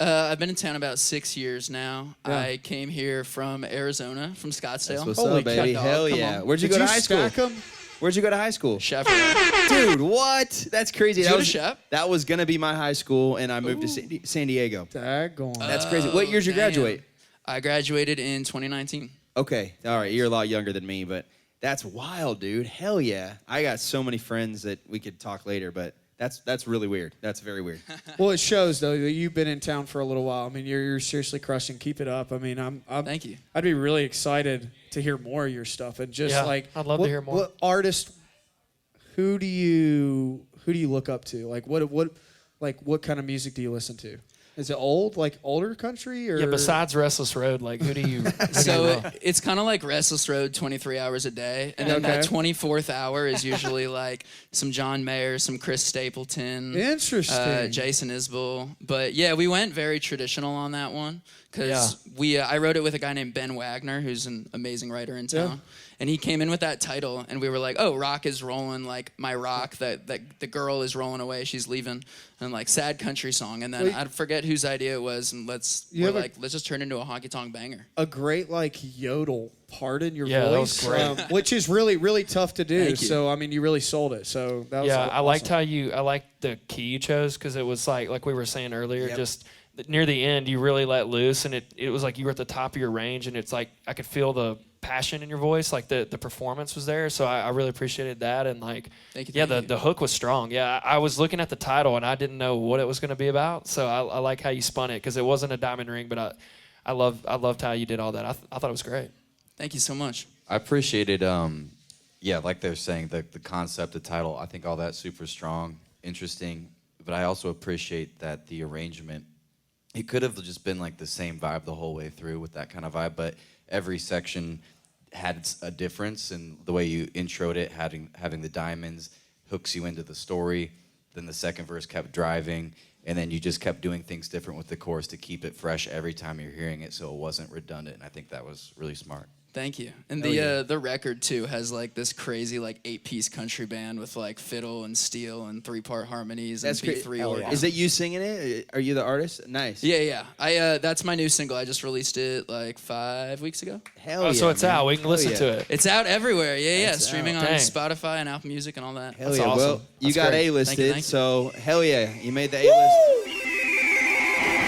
S8: I've been in town about 6 years now.
S4: Yeah.
S8: I came here from Arizona, from Scottsdale.
S2: What's
S4: Holy
S2: up, baby?
S4: cow,
S2: Hell
S4: come
S2: yeah.
S4: on.
S2: Where'd you
S4: Did
S2: go to high school?
S4: stack 'em?
S2: Where'd you go to high school?
S8: Chaparral.
S2: Dude, what? That's crazy.
S8: Did you go to Shep?
S2: That was going to be my high school, and I moved to San Diego.
S4: Daggone.
S2: That's crazy. What year did you
S8: Damn.
S2: graduate?
S8: I graduated in 2019.
S2: Okay. All right. You're a lot younger than me, but that's wild, dude. Hell yeah. I got so many friends that we could talk later, but that's really weird. That's very weird.
S4: Well, it shows though that you've been in town for a little while. I mean, you're seriously crushing. Keep it up. I mean, I'm
S8: Thank you.
S4: I'd be really excited to hear more of your stuff and just
S3: Yeah,
S4: like
S3: I'd love to hear more.
S4: What artist? Who do you look up to? Like what kind of music do you listen to? Is it older country or?
S3: Yeah, besides Restless Road, like who do you?
S8: So it's kind of like Restless Road, 23 hours a day, and then that
S4: Okay.
S8: 24th hour is usually like some John Mayer, some Chris Stapleton,
S4: Interesting.
S8: Jason Isbell. But yeah, we went very traditional on that one because I wrote it with a guy named Ben Wagner, who's an amazing writer in town. And he came in with that title, and we were like, "Oh, rock is rolling, like my rock. That the girl is rolling away, she's leaving, and like sad country song." And then
S4: Wait.
S8: I forget whose idea it was, and let's just turn it into a honky tonk banger.
S4: a great like yodel part in your
S3: Yeah, that
S4: voice,
S3: was great.
S4: which is really really tough to do.
S8: Thank you.
S4: So I mean, you really sold it. So that was
S3: Yeah,
S4: awesome.
S3: I liked I liked the key you chose because it was like we were saying earlier, just near the end you really let loose, and it was like you were at the top of your range, and it's like I could feel the passion in your voice, like the performance was there. So I really appreciated that. And like,
S8: Thank you,
S3: yeah,
S8: thank you.
S3: the hook was strong. Yeah, I was looking at the title and I didn't know what it was going to be about. So I like how you spun it because it wasn't a diamond ring, but I loved how you did all that. I thought it was great.
S8: Thank you so much.
S5: I appreciated, like they're saying, the concept, the title. I think all that's super strong, interesting. But I also appreciate that the arrangement, it could have just been like the same vibe the whole way through with that kind of vibe, but every section had a difference in the way you introed it, having the diamonds hooks you into the story. Then the second verse kept driving, and then you just kept doing things different with the chorus to keep it fresh every time you're hearing it, so it wasn't redundant. And I think that was really smart.
S8: Thank you. And the record too has like this crazy like 8-piece country band with like fiddle and steel and 3-part harmonies and B3 organ.
S2: Is it you singing it? Are you the artist? Nice.
S8: Yeah. That's my new single. I just released it like 5 weeks ago.
S2: Hell
S3: Oh,
S2: yeah.
S3: so it's
S2: man.
S3: out. We can listen to it.
S8: It's out everywhere. Yeah.
S2: It's
S8: Streaming
S2: out.
S8: on
S3: Dang.
S8: Spotify and Apple Music and all that.
S2: Hell
S3: That's
S2: yeah.
S3: awesome.
S2: Well, you
S3: That's
S2: got
S3: great.
S2: A-listed,
S8: Thank you.
S2: so hell yeah, you made the A-list.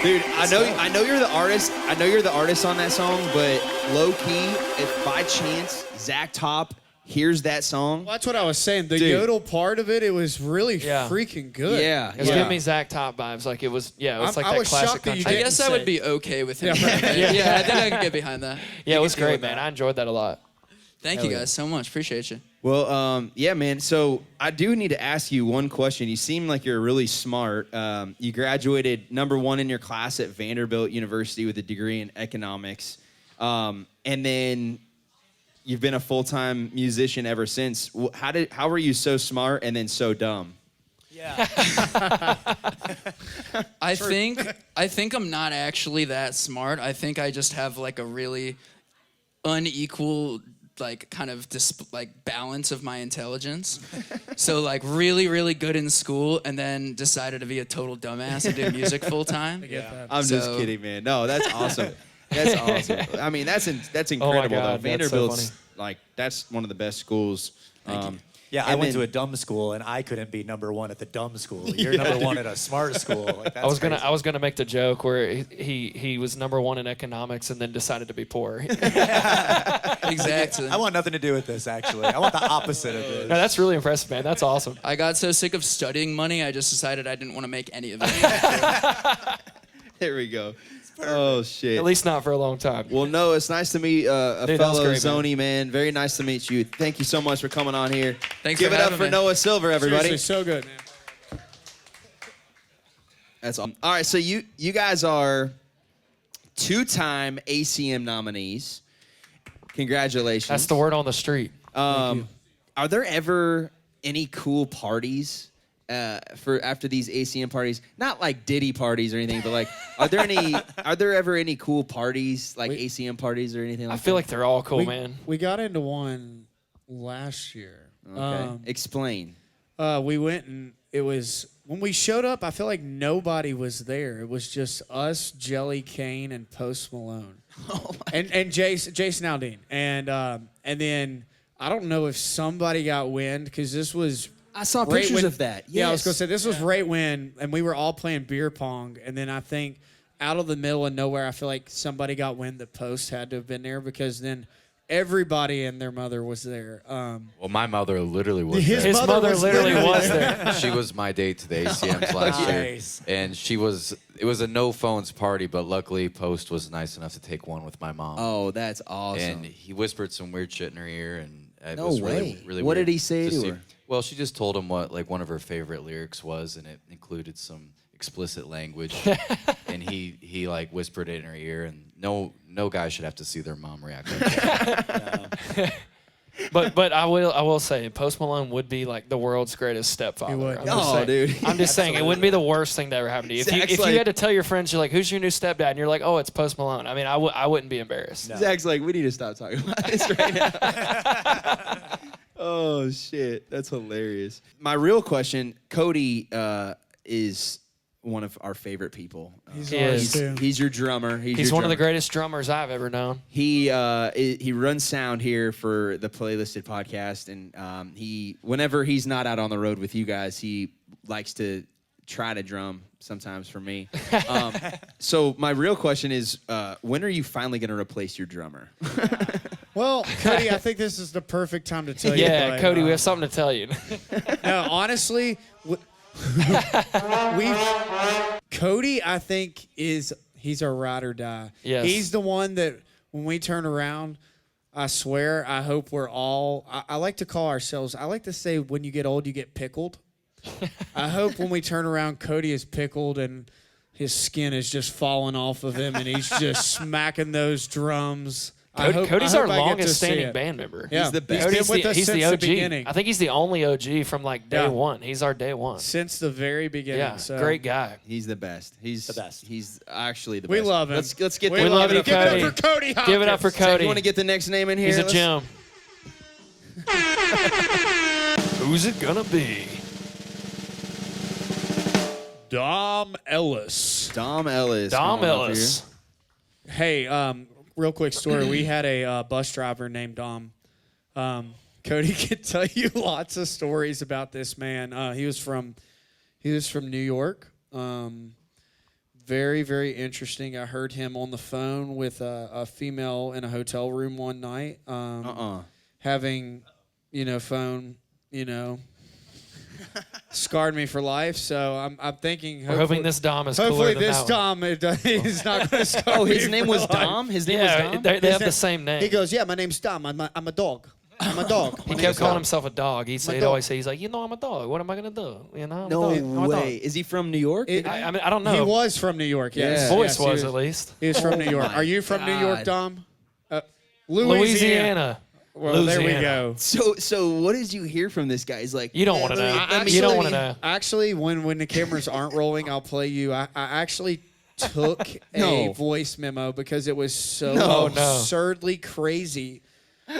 S2: Dude, I know you're the artist. I know you're the artist on that song, but low key, if by chance Zach Top hears that song,
S4: Well, that's what I was saying. The
S2: Dude.
S4: yodel part of it was really
S3: Yeah.
S4: freaking good.
S2: yeah,
S3: It was giving me Zach Top vibes. Like it was, it was like
S4: I
S3: that
S4: was
S3: classic
S4: shocked that you
S3: country.
S8: I
S4: didn't
S8: guess I would
S4: say-
S8: be okay with him.
S4: Yeah, right.
S8: Yeah, I think I could get behind that.
S3: Yeah, it was
S8: deal
S3: great,
S8: with
S3: man.
S8: that.
S3: I enjoyed that a lot.
S8: Thank you guys so much. Appreciate you.
S2: Well, yeah, man. So I do need to ask you one question. You seem like you're really smart. You graduated #1 in your class at Vanderbilt University with a degree in economics, and then you've been a full-time musician ever since. How were you so smart and then so dumb?
S1: Yeah.
S8: I think I'm not actually that smart. I think I just have like a really unequal like kind of balance of my intelligence. So like really, really good in school and then decided to be a total dumbass and do music full time.
S2: I'm just
S8: So-
S2: kidding, man. No, that's awesome. That's awesome. I mean, that's incredible.
S3: God,
S2: though.
S3: that's so
S2: Vanderbilt's
S3: funny.
S2: like that's one of the best schools.
S1: Yeah, I
S2: And
S1: went
S2: then-
S1: to a dumb school, and I couldn't be #1 at the dumb school. You're #1 at a smart school. Like, that's crazy.
S3: I was gonna make the joke where he was #1 in economics and then decided to be poor.
S8: Exactly.
S1: I want nothing to do with this, actually. I want the opposite of this.
S3: No, that's really impressive, man. That's awesome.
S8: I got so sick of studying money, I just decided I didn't want to make any of it.
S2: There we go. Oh shit.
S3: At least not for a long time.
S2: Well, no, it's nice to meet a
S3: Dude, that was
S2: fellow
S3: great, man.
S2: Zony man. Very nice to meet you. Thank you so much for coming on here.
S8: Thanks
S2: Give
S8: for
S2: it up
S8: having
S2: for
S8: me.
S2: Noah Silver, everybody.
S4: Seriously, so good, man.
S2: That's all. All right, so you guys are 2-time ACM nominees. Congratulations.
S3: That's the word on the street.
S2: Are there ever any cool parties for after these ACM parties? Not like Diddy parties or anything, but like, are there ever any cool parties like ACM parties or anything like that?
S3: I feel like they're all cool, man.
S4: We got into one last year.
S2: Okay. Explain.
S4: We went and it was when we showed up. I feel like nobody was there. It was just us, Jelly, Kane, and Post Malone, and Jason Aldean, and then I don't know if somebody got wind because this was.
S2: I saw
S4: right
S2: pictures
S4: when-
S2: of that.
S4: Yeah, I was
S2: Yes.
S4: gonna say this was right when, and we were all playing beer pong, and then I think out of the middle of nowhere, I feel like somebody got wind that Post had to have been there because then everybody and their mother was there.
S5: Well, my mother literally was
S4: His
S5: there.
S3: His mother literally was there.
S5: She was my date to the ACMs last
S1: Nice.
S5: year. And it was a no phones party, but luckily Post was nice enough to take one with my mom.
S2: Oh, that's awesome.
S5: And he whispered some weird shit in her ear, and it
S2: No
S5: was
S2: way.
S5: really, really
S2: What
S5: weird
S2: did he say to
S5: see-
S2: her?
S5: Well, she just told him what like one of her favorite lyrics was, and it included some explicit language. And he like whispered it in her ear, and no guy should have to see their mom react like that.
S3: But I will say Post Malone would be like the world's greatest stepfather.
S4: He would.
S3: I'm just
S2: Oh,
S3: saying.
S2: dude.
S3: I'm just saying it wouldn't be the worst thing that ever happened to you.
S2: Zach's
S3: If you
S2: like-
S3: had to tell your friends, you're like, "Who's your new stepdad?" and you're like, "Oh, it's Post Malone." I mean, I wouldn't be embarrassed.
S2: Zach's like, we need to stop talking about this right now. Oh, shit. That's hilarious. My real question, Cody is one of our favorite people.
S4: He's
S3: He
S4: ours
S3: is.
S4: too.
S2: He's your drummer.
S3: He's
S2: your
S3: one of the
S2: drummer.
S3: greatest drummers I've ever known.
S2: He runs sound here for the Playlisted podcast, and whenever he's not out on the road with you guys, he likes to try to drum sometimes for me. So my real question is, when are you finally going to replace your drummer?
S4: Well, Cody, I think this is the perfect time to tell you.
S3: Yeah,
S4: but,
S3: Cody, we have something to tell you.
S4: No, honestly, Cody, I think he's a ride or die.
S3: Yes.
S4: He's the one that when we turn around, I swear, I hope we're all. I like to call ourselves. I like to say, when you get old, you get pickled. I hope when we turn around, Cody is pickled and his skin is just falling off of him, and he's just smacking those drums.
S3: Cody's our longest standing band member.
S4: Yeah.
S2: He's the best.
S4: He's been with us
S3: He's
S4: since
S3: the
S4: the
S3: OG.
S4: beginning.
S3: I think he's the only OG from like day
S4: Yeah.
S3: one. He's our day one.
S4: Since the very beginning.
S3: Yeah,
S4: so.
S3: great guy.
S2: He's the best. He's
S1: The best.
S2: He's actually the
S4: We
S2: best.
S4: love him.
S2: Let's get
S4: We
S2: the
S3: love you,
S4: Give it
S3: Cody.
S4: up for Cody Hopkins.
S3: Give it up for
S2: Zach,
S3: Cody.
S2: you want to get the next name in here?
S3: He's a
S2: Let's-
S3: gem. Who's it gonna be?
S4: Dom Ellis.
S2: Dom Ellis.
S3: Dom
S2: coming up
S3: Ellis.
S4: Hey, real quick story. We had a bus driver named Dom. Cody could tell you lots of stories about this man. He was from New York. Very, very interesting. I heard him on the phone with a female in a hotel room one night. Having, phone, scarred me for life. So I'm thinking.
S3: We're hoping this Dom is cooler
S4: Hopefully
S3: than
S4: this
S3: that one.
S4: Dom is not going to scar
S2: Oh,
S4: me
S2: his name
S4: for
S2: was
S4: life.
S2: Dom? His name was
S3: Yeah,
S2: Dom?
S3: they have the same name.
S4: He goes, yeah, my name's Dom. I'm a dog. I'm a dog.
S3: He kept calling himself a dog. He'd
S4: dog.
S3: always say, he's like, I'm a dog. What am I gonna do? I'm a
S2: No
S3: dog. I'm a dog."
S2: way. Is he from New York?
S3: I mean, I don't know.
S4: He was from New York, yes.
S2: Yeah.
S3: His voice
S4: Yes, he
S3: was at least.
S4: He was from New York.
S2: my
S4: Are you from New York,
S2: God.
S4: Dom?
S3: Louisiana.
S4: Well, there we
S3: Louisiana.
S4: go.
S2: So what did you hear from this guy? He's like,
S3: You don't want to know.
S2: let me
S3: You don't
S2: show
S3: want to know.
S4: Actually, when the cameras aren't rolling, I'll play you. I actually took
S2: No.
S4: a voice memo because it was so
S3: No.
S4: absurdly crazy.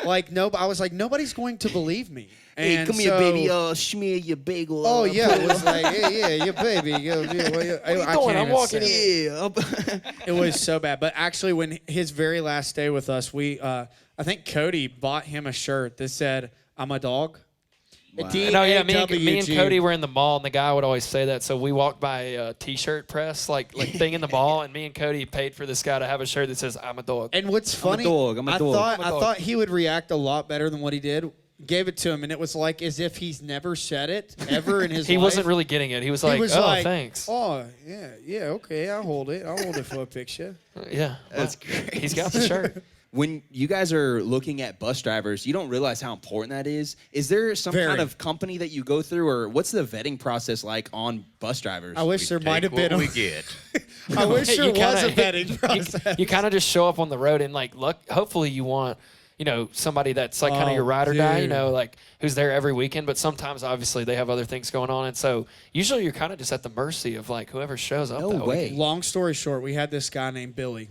S4: Like, I was like, nobody's going to believe me.
S2: Hey,
S4: And
S2: come here,
S4: so-
S2: baby. Smear your bagel.
S4: Oh, yeah. It was like, yeah, your baby. I
S3: doing?
S4: can't
S3: I'm
S4: even
S3: walking
S4: say
S3: in.
S4: it.
S2: Yeah.
S4: It was so bad. But actually, when his very last day with us, I think Cody bought him a shirt that said, I'm a dog.
S3: No, yeah, me and
S4: D-A-W-G.
S3: Cody were in the mall, and the guy would always say that. So we walked by a T-shirt press, like thing in the mall, and me and Cody paid for this guy to have a shirt that says "I'm a dog."
S4: And what's funny,
S2: I'm a dog.
S4: I thought he would react a lot better than what he did. Gave it to him, and it was like as if he's never said it ever in his
S3: He
S4: life.
S3: wasn't really getting it. He was like, "Oh, thanks."
S4: Oh, yeah, okay, I'll hold it. I'll hold it for a picture.
S3: Yeah,
S2: That's great.
S3: he's got the shirt.
S2: When you guys are looking at bus drivers, you don't realize how important that is. Is there some
S4: Very.
S2: kind of company that you go through, or what's the vetting process like on bus drivers?
S4: I wish there might have been.
S5: What we get.
S4: I wish there
S3: You
S4: was a
S3: kinda-
S4: vetting process.
S3: You kind of just show up on the road and like look. Hopefully, you want somebody that's like kind of your ride or die.
S4: dude.
S3: Like who's there every weekend. But sometimes, obviously, they have other things going on, and so usually you're kind of just at the mercy of like whoever shows up.
S2: No
S3: that
S2: way.
S3: weekend.
S4: Long story short, we had this guy named Billy.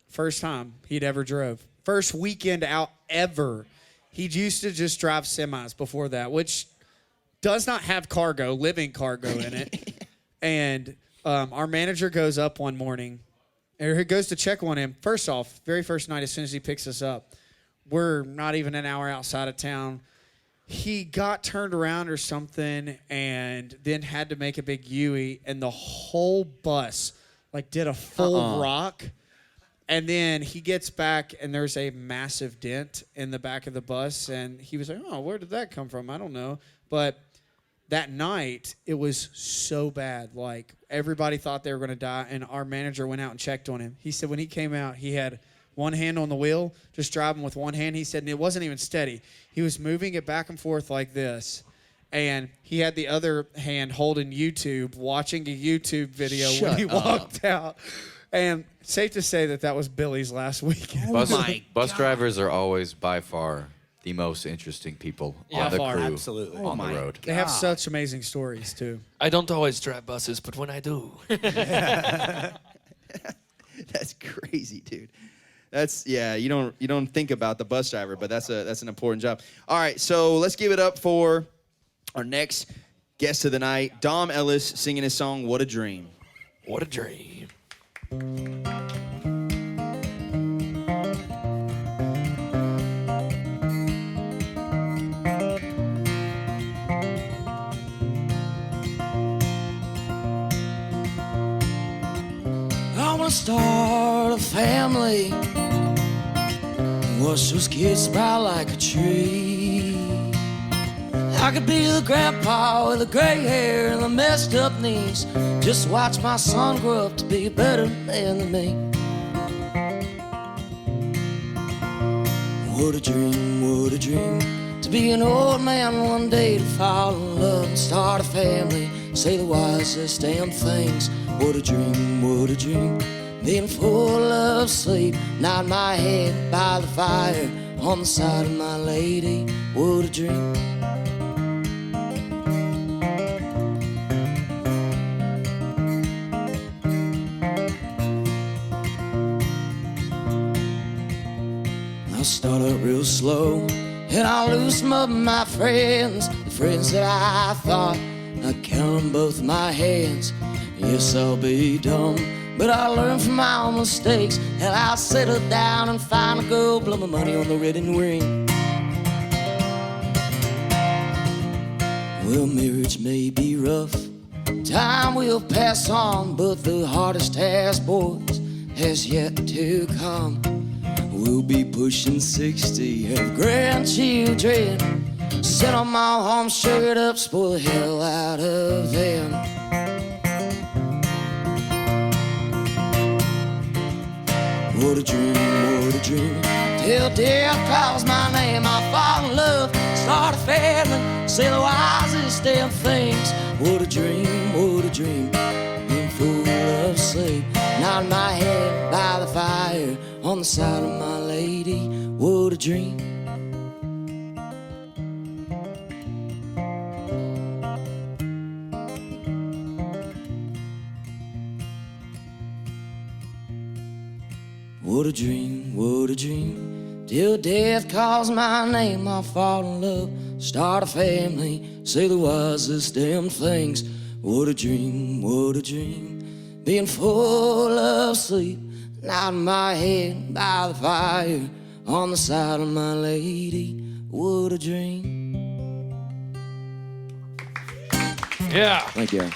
S4: First time he'd ever drove. First weekend out ever. He used to just drive semis before that, which does not have cargo, living cargo in it. And our manager goes up one morning, or he goes to check on him. First off, very first night, as soon as he picks us up, we're not even an hour outside of town. He got turned around or something and then had to make a big U-E, and the whole bus did a full rock. And then he gets back, and there's a massive dent in the back of the bus. And he was like, oh, where did that come from? I don't know. But that night, it was so bad. Like, everybody thought they were going to die, and our manager went out and checked on him. He said when he came out, he had one hand on the wheel, just driving with one hand. He said, and it wasn't even steady. He was moving it back and forth like this. And he had the other hand holding YouTube, watching a YouTube video when he walked out. And safe to say that was Billy's last weekend.
S5: Bus drivers are always by far the most interesting people on the
S4: far.
S5: crew
S1: Absolutely.
S5: on the road.
S4: They have such amazing stories, too.
S3: I don't always drive buses, but when I do,
S2: That's crazy, dude. You don't think about the bus driver, but that's an important job. All right, so let's give it up for our next guest of the night, Dom Ellis, singing his song "What a Dream."
S3: what a dream.
S8: I wanna start a family watch those kids sprout like a tree. I could be the grandpa with the gray hair and the messed up knees. Just watch my son grow up to be a better man than me. What a dream, to be an old man one day, to fall in love and start a family, say the wisest damn things. What a dream, being full of sleep, nod my head by the fire on the side of my lady. What a dream. I'll start out real slow, and I'll lose some of my friends, the friends that I thought I'd count on both my hands. Yes, I'll be dumb, but I'll learn from my own mistakes, and I'll settle down and find a girl, blow my money on the wedding ring. Well, marriage may be rough, time will pass on, but the hardest task, boys, has yet to come. We'll be pushing 60, have grandchildren, sit on my home, sugar it up, spoil the hell out of them. What a dream, till death calls my name, I'll fall in love, start a family, say the wisest damn things. What a dream, being full of sleep, nod my head by the fire on the side of my lady. What a dream. What a dream, till death calls my name, I'll fall in love, start a family, say the wisest damn things. What a dream, being full of sleep, nodding my head by the fire on the side of my lady. What a dream.
S3: Yeah.
S8: Thank you.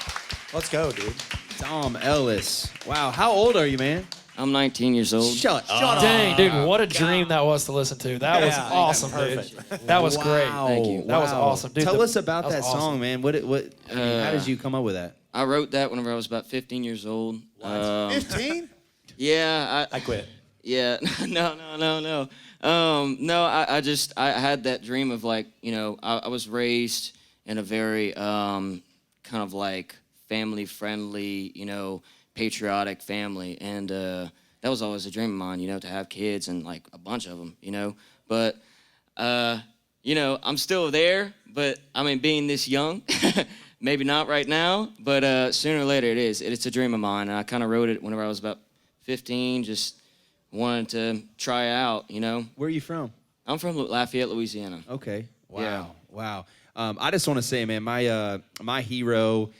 S1: Let's go, dude.
S2: Tom Ellis. Wow, how old are you, man?
S8: I'm 19 years old.
S2: Shut up.
S3: Dang, dude, what a dream that was to listen to. That was
S1: Yeah,
S3: awesome,
S1: perfect.
S3: dude. That was great.
S8: Thank you.
S3: That was awesome, dude.
S2: Tell us about
S3: that was
S2: that
S3: awesome.
S2: song, man. How did you come up with that?
S8: I wrote that whenever I was about 15 years old.
S1: 15?
S8: Yeah,
S1: I quit.
S8: Yeah, no. I had that dream of, like, you know, I was raised in a very kind of like family-friendly, you know, patriotic family, and that was always a dream of mine, you know, to have kids and like a bunch of them, you know. But you know, I'm still there, but I mean, being this young, maybe not right now, but sooner or later it is. It's a dream of mine, and I kind of wrote it whenever I was about 15, just wanted to try out, you know.
S2: Where are you from?
S8: I'm from Lafayette, Louisiana.
S2: Okay. Wow.
S8: Yeah.
S2: Wow. I just want to say, man, my hero,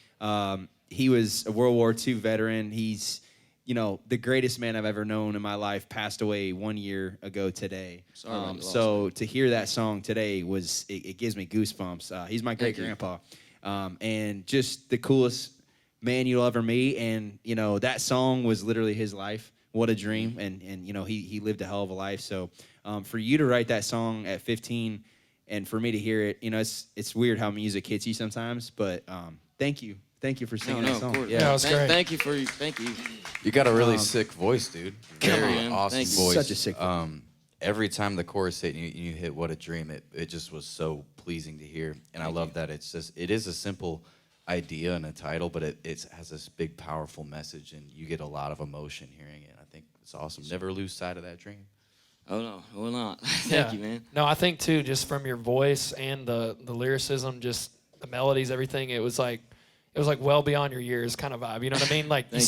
S2: he was a World War II veteran. He's, you know, the greatest man I've ever known in my life, passed away 1 year ago today.
S8: Sorry,
S2: so to hear that song today it gives me goosebumps. He's my great grandpa, and just the coolest man you'll ever meet. And, you know, that song was literally his life. What a dream. And you know, he lived a hell of a life. So for you to write that song at 15 and for me to hear it, you know, it's weird how music hits you sometimes, but thank you. Thank you for singing that song.
S8: Of course.
S3: Yeah, that was great.
S8: Thank you.
S5: You got a really sick voice, dude. Very
S8: man.
S5: awesome
S8: Thank you.
S5: voice.
S2: Such a sick voice.
S5: Every time the chorus hit and you hit "What a Dream," it just was so pleasing to hear. And I love that it is a simple idea and a title, but it has this big, powerful message, and you get a lot of emotion hearing it. I think it's awesome. Never lose sight of that dream.
S8: Oh no, I will not. Thank you, man.
S3: No, I think too, just from your voice and the lyricism, just the melodies, everything, it was like well beyond your years kind of vibe. You know what I mean? Like you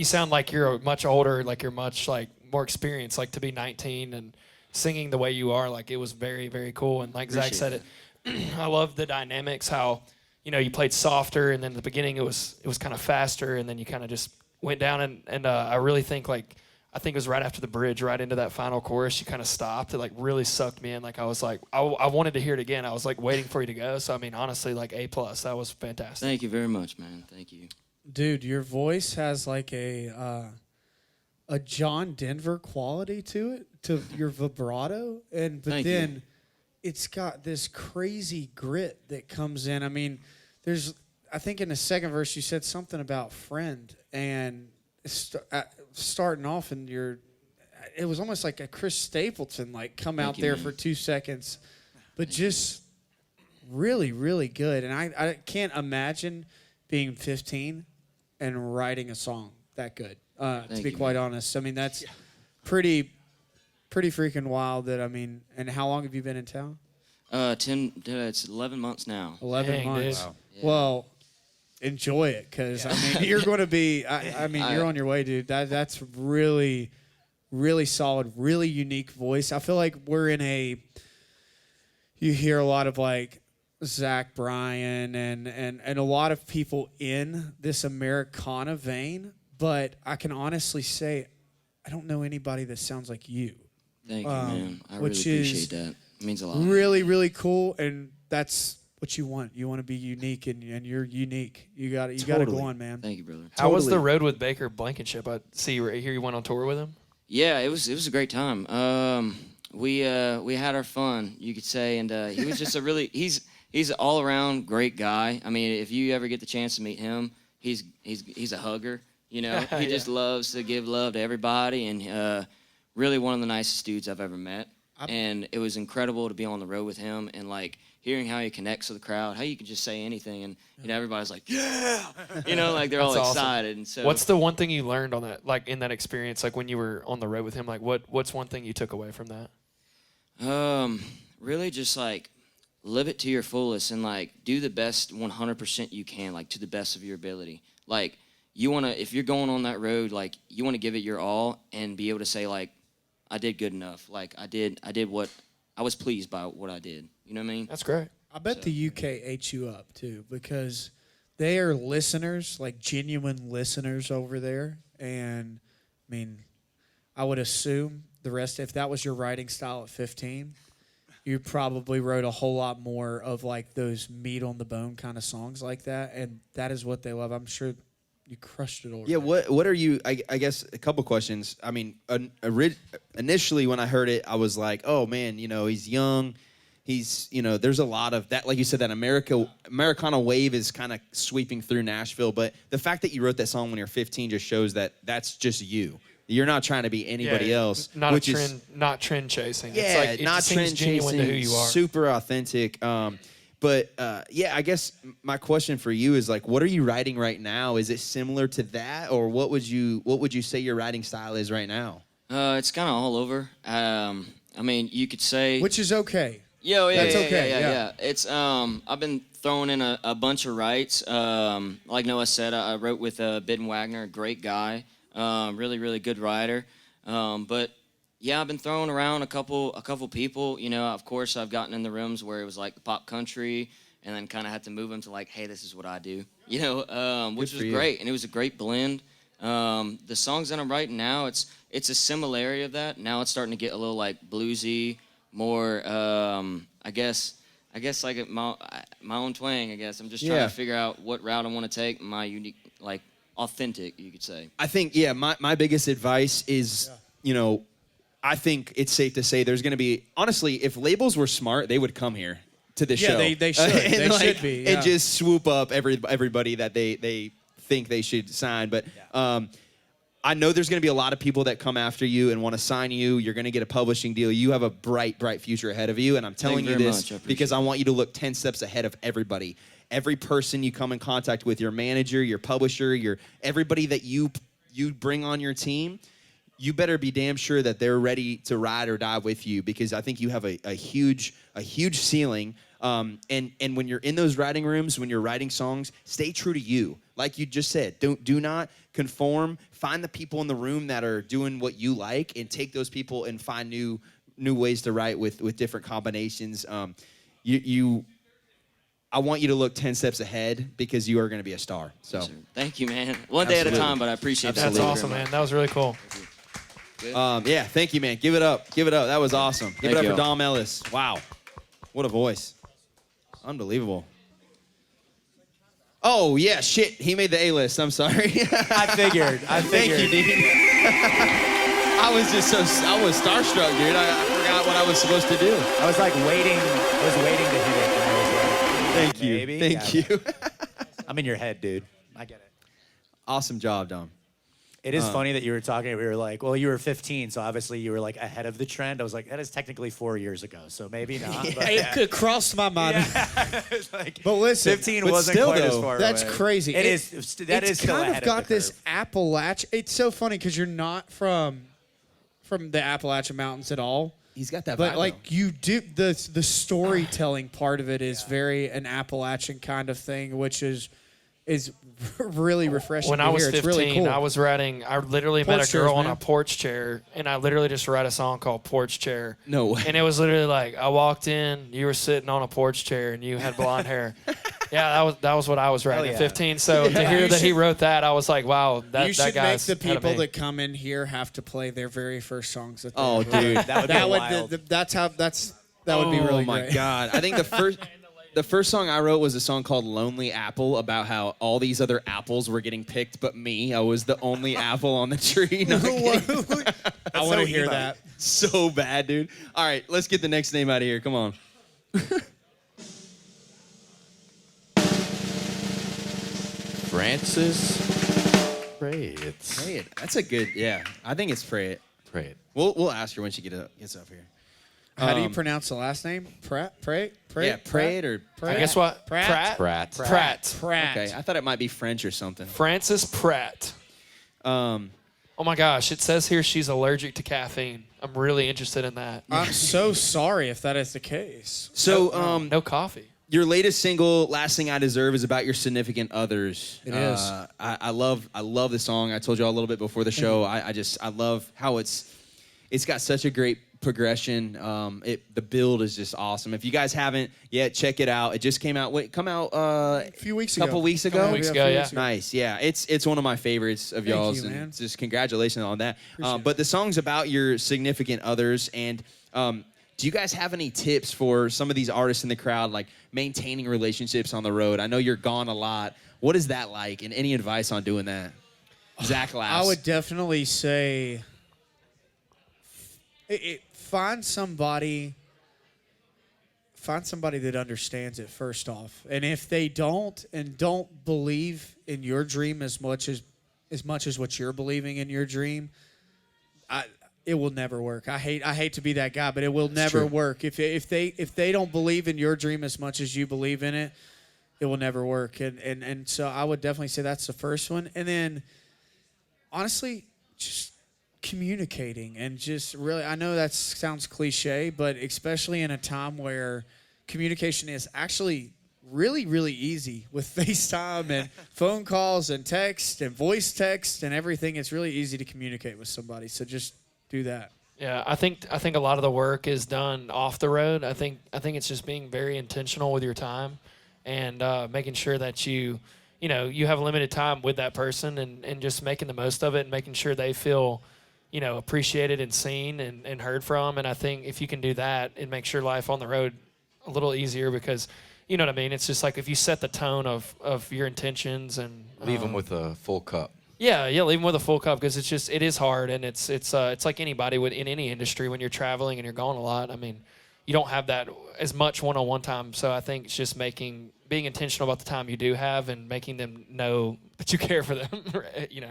S3: sound like you're much older, like you're much like more experienced, like to be 19 and singing the way you are, like it was very, very cool. And like Zach said, I love the dynamics, how, you know, you played softer and then at the beginning it was kind of faster and then you kind of just went down and I really think I think it was right after the bridge, right into that final chorus, you kind of stopped. It like really sucked me in. Like I was like, I wanted to hear it again. I was like waiting for you to go. So I mean, honestly, like A+. That was fantastic.
S8: Thank you very much, man. Thank you.
S4: Dude, your voice has like a a John Denver quality to it, to your vibrato, but
S8: Thank
S4: then
S8: you.
S4: it's got this crazy grit that comes in. I mean, I think in the second verse you said something about friend, and starting off and it was almost like a Chris Stapleton, like come out
S8: you,
S4: there
S8: man.
S4: for 2 seconds, but just really, really good. And I can't imagine being 15 and writing a song that good. To be
S8: you,
S4: quite
S8: man.
S4: honest, I mean that's pretty freaking wild. And how long have you been in town?
S8: It's 11 months now.
S4: 11
S3: Dang,
S4: months.
S3: dude. Wow.
S8: Yeah.
S4: Well, enjoy it, because I mean you're going to be. I mean you're on your way, dude. That's really, really solid, really unique voice. I feel like we're in you hear a lot of like Zach Bryan and a lot of people in this Americana vein, but I can honestly say I don't know anybody that sounds like you.
S8: Thank you, man. I really
S4: which
S8: appreciate
S4: is
S8: that. It means a lot.
S4: Really, really cool, and that's what you want. You want to be unique, and you're unique. You got to go on, man.
S8: Thank you, brother.
S3: How was the road with Baker Blankenship? I see right here you went on tour with him.
S8: Yeah, it was a great time. We had our fun, you could say, and he was just he's an all around great guy. I mean, if you ever get the chance to meet him, he's a hugger. You know, he just loves to give love to everybody, and really one of the nicest dudes I've ever met. And it was incredible to be on the road with him, and like hearing how he connects with the crowd, how you can just say anything, and everybody's like, yeah, like they're all
S3: That's awesome.
S8: excited. And so,
S3: What's the one thing you learned on that, like in that experience, like when you were on the road with him? Like what's one thing you took away from that?
S8: Really just like live it to your fullest, and like do the best 100% you can, like to the best of your ability. Like if you're going on that road, like you want to give it your all and be able to say like, I did good enough. Like I did what I was pleased by what I did. You know what I mean?
S3: That's great.
S4: I bet the UK ate you up too, because they are listeners, like genuine listeners over there. And I mean, I would assume if that was your writing style at 15, you probably wrote a whole lot more of like those meat on the bone kind of songs like that. And that is what they love. I'm sure you crushed it over
S2: Yeah,
S4: there.
S2: what are you, I guess a couple questions. I mean, initially when I heard it, I was like, oh man, he's young. He's, there's a lot of that, like you said, that Americana wave is kind of sweeping through Nashville. But the fact that you wrote that song when you're 15 just shows that that's just you. You're not trying to be anybody else.
S3: Not trend chasing.
S2: Yeah,
S3: it's like,
S2: not trend
S3: genuine
S2: chasing.
S3: to who you are.
S2: Super authentic. But I guess my question for you is like, what are you writing right now? Is it similar to that, or what would you say your writing style is right now?
S8: It's kind of all over. I mean, you could say,
S4: Which is okay.
S8: Yeah,
S4: That's okay,
S8: yeah. It's I've been throwing in a bunch of writes. Like Noah said, I wrote with Bidden Wagner, a great guy, really, really good writer. But yeah, I've been throwing around a couple people. Of course, I've gotten in the rooms where it was like the pop country, and then kind of had to move them to like, hey, this is what I do. Which was great, and it was a great blend. The songs that I'm writing now, it's a similarity of that. Now it's starting to get a little like bluesy, more I guess like my own twang. I guess I'm just trying to figure out what route I want to take. My unique, like authentic, you could say.
S2: I think my biggest advice is I think it's safe to say there's going to be, honestly, if labels were smart, they would come here to the show.
S4: Yeah, they should. They should be. Yeah.
S2: And just swoop up everybody that they think they should sign. But I know there's going to be a lot of people that come after you and want to sign you. You're going to get a publishing deal. You have a bright, bright future ahead of you. And I'm telling you this because I want you to look 10 steps ahead of everybody. Every person you come in contact with, your manager, your publisher, everybody that you bring on your team, you better be damn sure that they're ready to ride or die with you, because I think you have a huge ceiling. And when you're in those writing rooms, when you're writing songs, stay true to you. Like you just said, do not conform. Find the people in the room that are doing what you like, and take those people and find new ways to write with different combinations. I want you to look 10 steps ahead, because you are going to be a star. So
S8: Thank you, man. One day at a time, but I appreciate that.
S3: That's awesome, man. That was really cool.
S2: Thank you, man. Give it up. That was awesome. Give it up for
S8: y'all.
S2: Dom Ellis. Wow. What a voice. Unbelievable. Oh, yeah, shit. He made the A-list. I'm sorry.
S1: I figured.
S2: Thank you, Dean. I was starstruck, dude. I forgot what I was supposed to do.
S1: I was like waiting. I was waiting to hit it. And I was like,
S2: Thank you.
S1: maybe.
S2: Thank
S1: Yeah.
S2: you.
S1: I'm in your head, dude. I get it.
S2: Awesome job, Dom.
S1: It is funny that you were talking. We were like, well, you were 15, so obviously you were like ahead of the trend. I was like, that is technically 4 years ago, so maybe not. But
S4: It could cross my mind.
S1: It's like,
S4: But listen,
S1: 15
S2: but
S1: wasn't
S2: still,
S1: quite as
S2: though,
S1: far
S4: that's
S1: away.
S4: crazy.
S1: That is
S4: it's
S1: still
S4: kind
S1: ahead
S4: of got
S1: the
S4: this
S1: curve.
S4: Appalachia. It's so funny because you're not from the Appalachian Mountains at all.
S2: He's got that
S4: But
S2: vibe,
S4: like you do the storytelling part of it is very an Appalachian kind of thing, which is really refreshing.
S3: When
S4: to
S3: I was
S4: hear.
S3: 15,
S4: it's really cool.
S3: I literally
S4: Porch
S3: met a girl
S4: chairs,
S3: on
S4: man.
S3: a porch chair, and I literally just wrote a song called Porch Chair.
S2: No way.
S3: And it was literally like, I walked in, you were sitting on a porch chair, and you had blonde hair. Yeah, that was what I was writing
S1: yeah.
S3: at 15. So to hear that he wrote that, I was like, wow, that
S4: you should make
S3: guy's
S4: the
S3: ahead of
S4: people
S3: me.
S4: that come in here have to play their very first songs. That they
S2: Oh,
S4: wrote.
S2: dude.
S1: That would be wild.
S4: That would be really
S2: Oh, my
S4: great.
S2: God. I think the first song I wrote was a song called Lonely Apple about how all these other apples were getting picked but me. I was the only apple on the tree. No, I'm kidding.
S4: I want to
S1: so
S4: hear
S1: emo.
S4: that.
S2: So bad, dude. All right, let's get the next name out of here. Come on.
S5: Francis Praet.
S2: Praet. That's a good, yeah. I think it's Praet.
S5: Praet.
S2: We'll ask her when she gets up here.
S4: How do you pronounce the last name? Pratt?
S2: Yeah, Praet or
S3: I guess what?
S4: Pratt?
S5: Pratt.
S3: Pratt.
S4: Pratt.
S2: Okay, I thought it might be French or something.
S3: Francis Pratt. Oh my gosh, it says here she's allergic to caffeine. I'm really interested in that.
S4: I'm so sorry if that is the case.
S2: So,
S3: No coffee.
S2: your latest single, "Last Thing I Deserve," is about your significant others.
S4: It is.
S2: I love the song. I told you all a little bit before the show. I love how it's got such a great progression. The build is just awesome. If you guys haven't yet, check it out. It just came out.
S4: A few weeks ago.
S2: Couple weeks ago?
S3: Weeks ago, yeah.
S2: Nice, yeah. It's one of my favorites of
S4: Thank
S2: y'all's,
S4: you,
S2: and
S4: man.
S2: just congratulations on that.
S4: Appreciate
S2: But the song's about your significant others, and do you guys have any tips for some of these artists in the crowd, like maintaining relationships on the road? I know you're gone a lot. What is that like, and any advice on doing that? Zach laughs.
S4: I would definitely say find somebody that understands it first off. And if they don't believe in your dream as much as what you're believing in your dream, it will never work. I hate to be that guy, but it will never
S2: true.
S4: work. If they don't believe in your dream as much as you believe in it, it will never work. And so I would definitely say that's the first one. And then honestly, just communicating and just really, I know that sounds cliche, but especially in a time where communication is actually really, really easy with FaceTime and phone calls and text and voice text and everything, it's really easy to communicate with somebody. So just do that.
S3: Yeah, I think a lot of the work is done off the road. I think it's just being very intentional with your time and making sure that you have limited time with that person and just making the most of it and making sure they feel appreciated and seen and heard from. And I think if you can do that, it makes your life on the road a little easier because, you know what I mean? It's just like if you set the tone of your intentions and
S5: Leave them with a full cup.
S3: Yeah, leave them with a full cup because it is hard and it's like anybody in any industry when you're traveling and you're gone a lot. I mean, you don't have that as much one-on-one time. So I think it's just being intentional about the time you do have and making them know that you care for them.
S5: Yeah.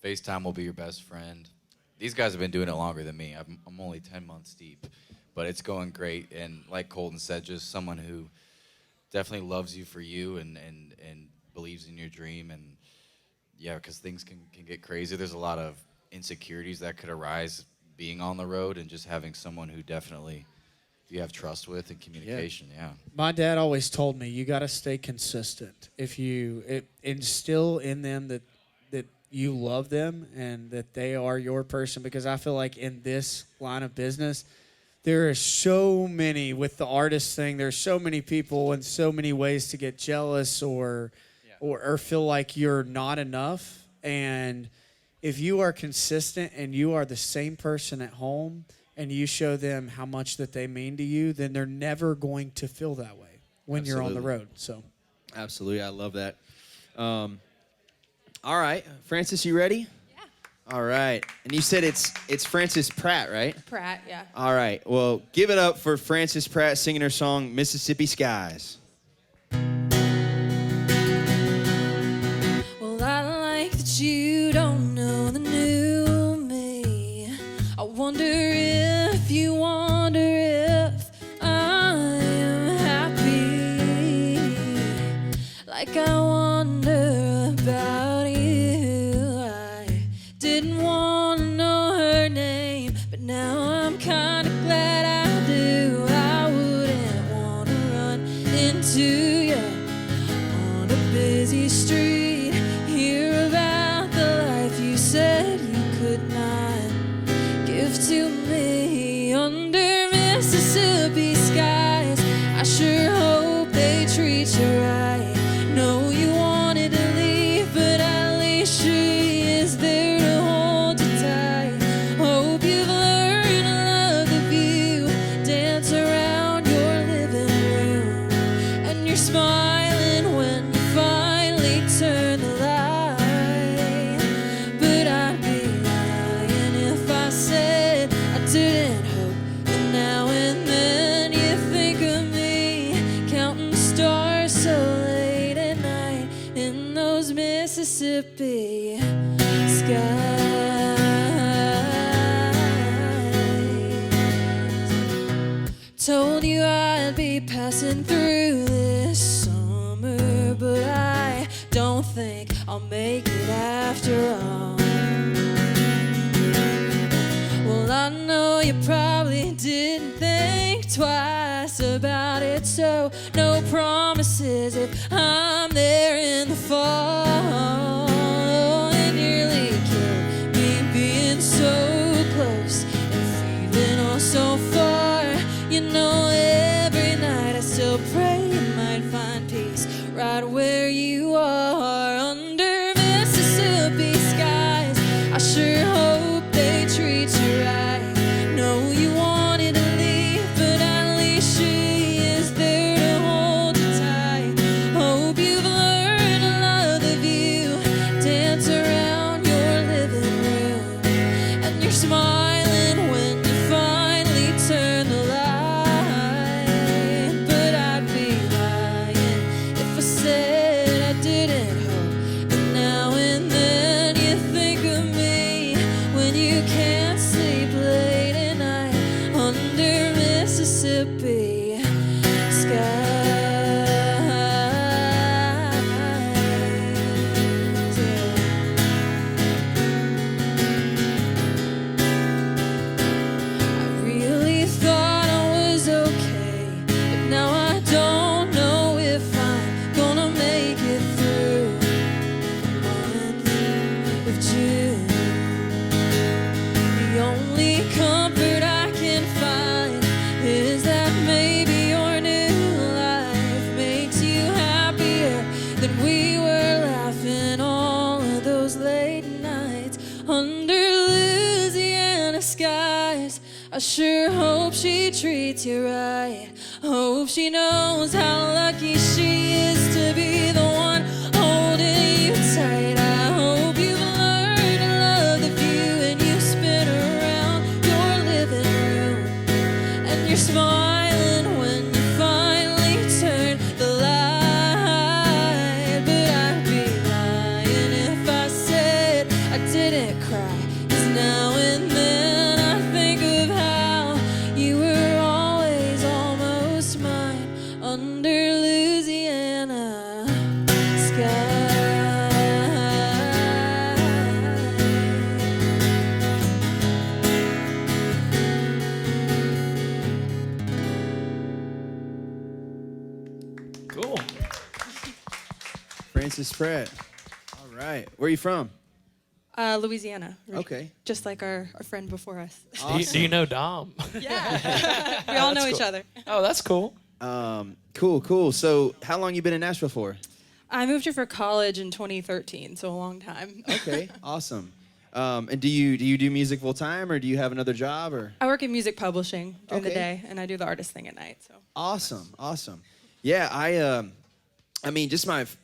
S5: FaceTime will be your best friend. These guys have been doing it longer than me. I'm only 10 months deep, but it's going great. And like Colton said, just someone who definitely loves you for you and believes in your dream. And yeah, because things can get crazy. There's a lot of insecurities that could arise being on the road and just having someone who definitely you have trust with and communication. Yeah.
S4: My dad always told me you got to stay consistent. If you instill in them that you love them and that they are your person, because I feel like in this line of business, there are so many, with the artist thing, there's so many people and so many ways to get jealous or feel like you're not enough. And if you are consistent and you are the same person at home and you show them how much that they mean to you, then they're never going to feel that way when you're on the road. So,
S2: absolutely, I love that. All right, Francis, you ready?
S9: Yeah.
S2: All right, and you said it's Francis Pratt, right?
S9: Pratt, yeah.
S2: All right, well, give it up for Francis Pratt singing her song Mississippi Skies.
S9: Well, I like that you don't know the new me. I wonder if you wonder if I'm happy. Like I wonder about you. I didn't want to know her name, but now I'm kind of glad I do. I wouldn't want to run into you on a busy street. Hear about the life you said you could not give to me. Under Mississippi skies, I sure hope they treat you right. Know you wanted to leave, but at least she is there to hold you tight. Hope you've learned to love the view, dance around your living room, and you're smiling when you finally turn the light. But I'd be lying if I said I didn't hope that now and then you think of me, counting stars so late at night in those Mississippi skies. Told you I'd be passing through this summer, but I don't think I'll make it after all. Well, I know you probably didn't think twice about it, so no promises if I'm there in the fall. It nearly killed me being so close and feeling all so far. You know, every night I still pray you might find peace right where you are. Under Mississippi skies, I sure hope they treat you right. Know you wanted to leave, but at least she is there to hold you tight. Hope you've learned to love the view, dance around your living room, and you're smiling when you finally turn the light. But I'd be lying if I said I didn't hope that now and then you think of me when you can't sleep late at night under Mississippi skies. I really thought I was okay, but now I don't know if I'm gonna make it through the month of June. The only comfort I can find is that maybe your new life makes you happier than we were, laughing all of those late nights under Louisiana skies. I sure hope she treats you right. Hope she knows how lucky she is to be the one holding you tight. I hope you've learned to love the view and you spin around your living room, and you're smiling when you finally turn the light. But I'd be lying if I said I didn't cry, 'cause now and then I think of how you were always almost mine under Louisiana skies.
S3: Cool.
S2: Francis Pratt. All right, where are you from?
S10: Louisiana.
S2: Okay.
S10: Just like our friend before us.
S3: Do you know Dom?
S10: Yeah. We all know each other.
S3: Oh, that's cool.
S2: Cool. So, how long you been in Nashville for?
S10: I moved here for college in 2013, so a long time.
S2: Okay, awesome. And do you do music full time, or do you have another job, or?
S10: I work in music publishing during the
S2: Okay.
S10: day, and I do the artist thing at night. So
S2: Awesome. Yeah, I mean,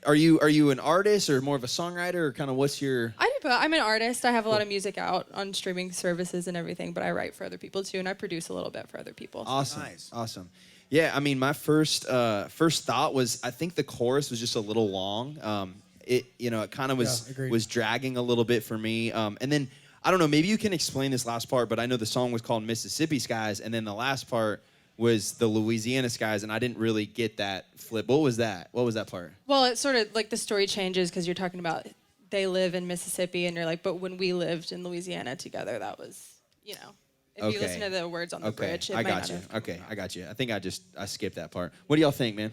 S2: are you an artist or more of a songwriter or kind of what's your?
S10: I'm an artist. I have a lot of music out on streaming services and everything, but I write for other people too, and I produce a little bit for other people.
S2: Awesome.
S1: Nice.
S2: Awesome. Yeah, I mean, my first thought was I think the chorus was just a little long. It kind of was dragging a little bit for me. And then I don't know, maybe you can explain this last part, but I know the song was called Mississippi Skies, and then the last part was the Louisiana Skies, and I didn't really get that flip. What was that? What was that part?
S10: Well, it's sort of like the story changes because you're talking about they live in Mississippi, and you're like, but when we lived in Louisiana together, that was, if you listen to the words on the bridge, it
S2: I got you. Okay, I got you. I think I skipped that part. What do y'all think, man?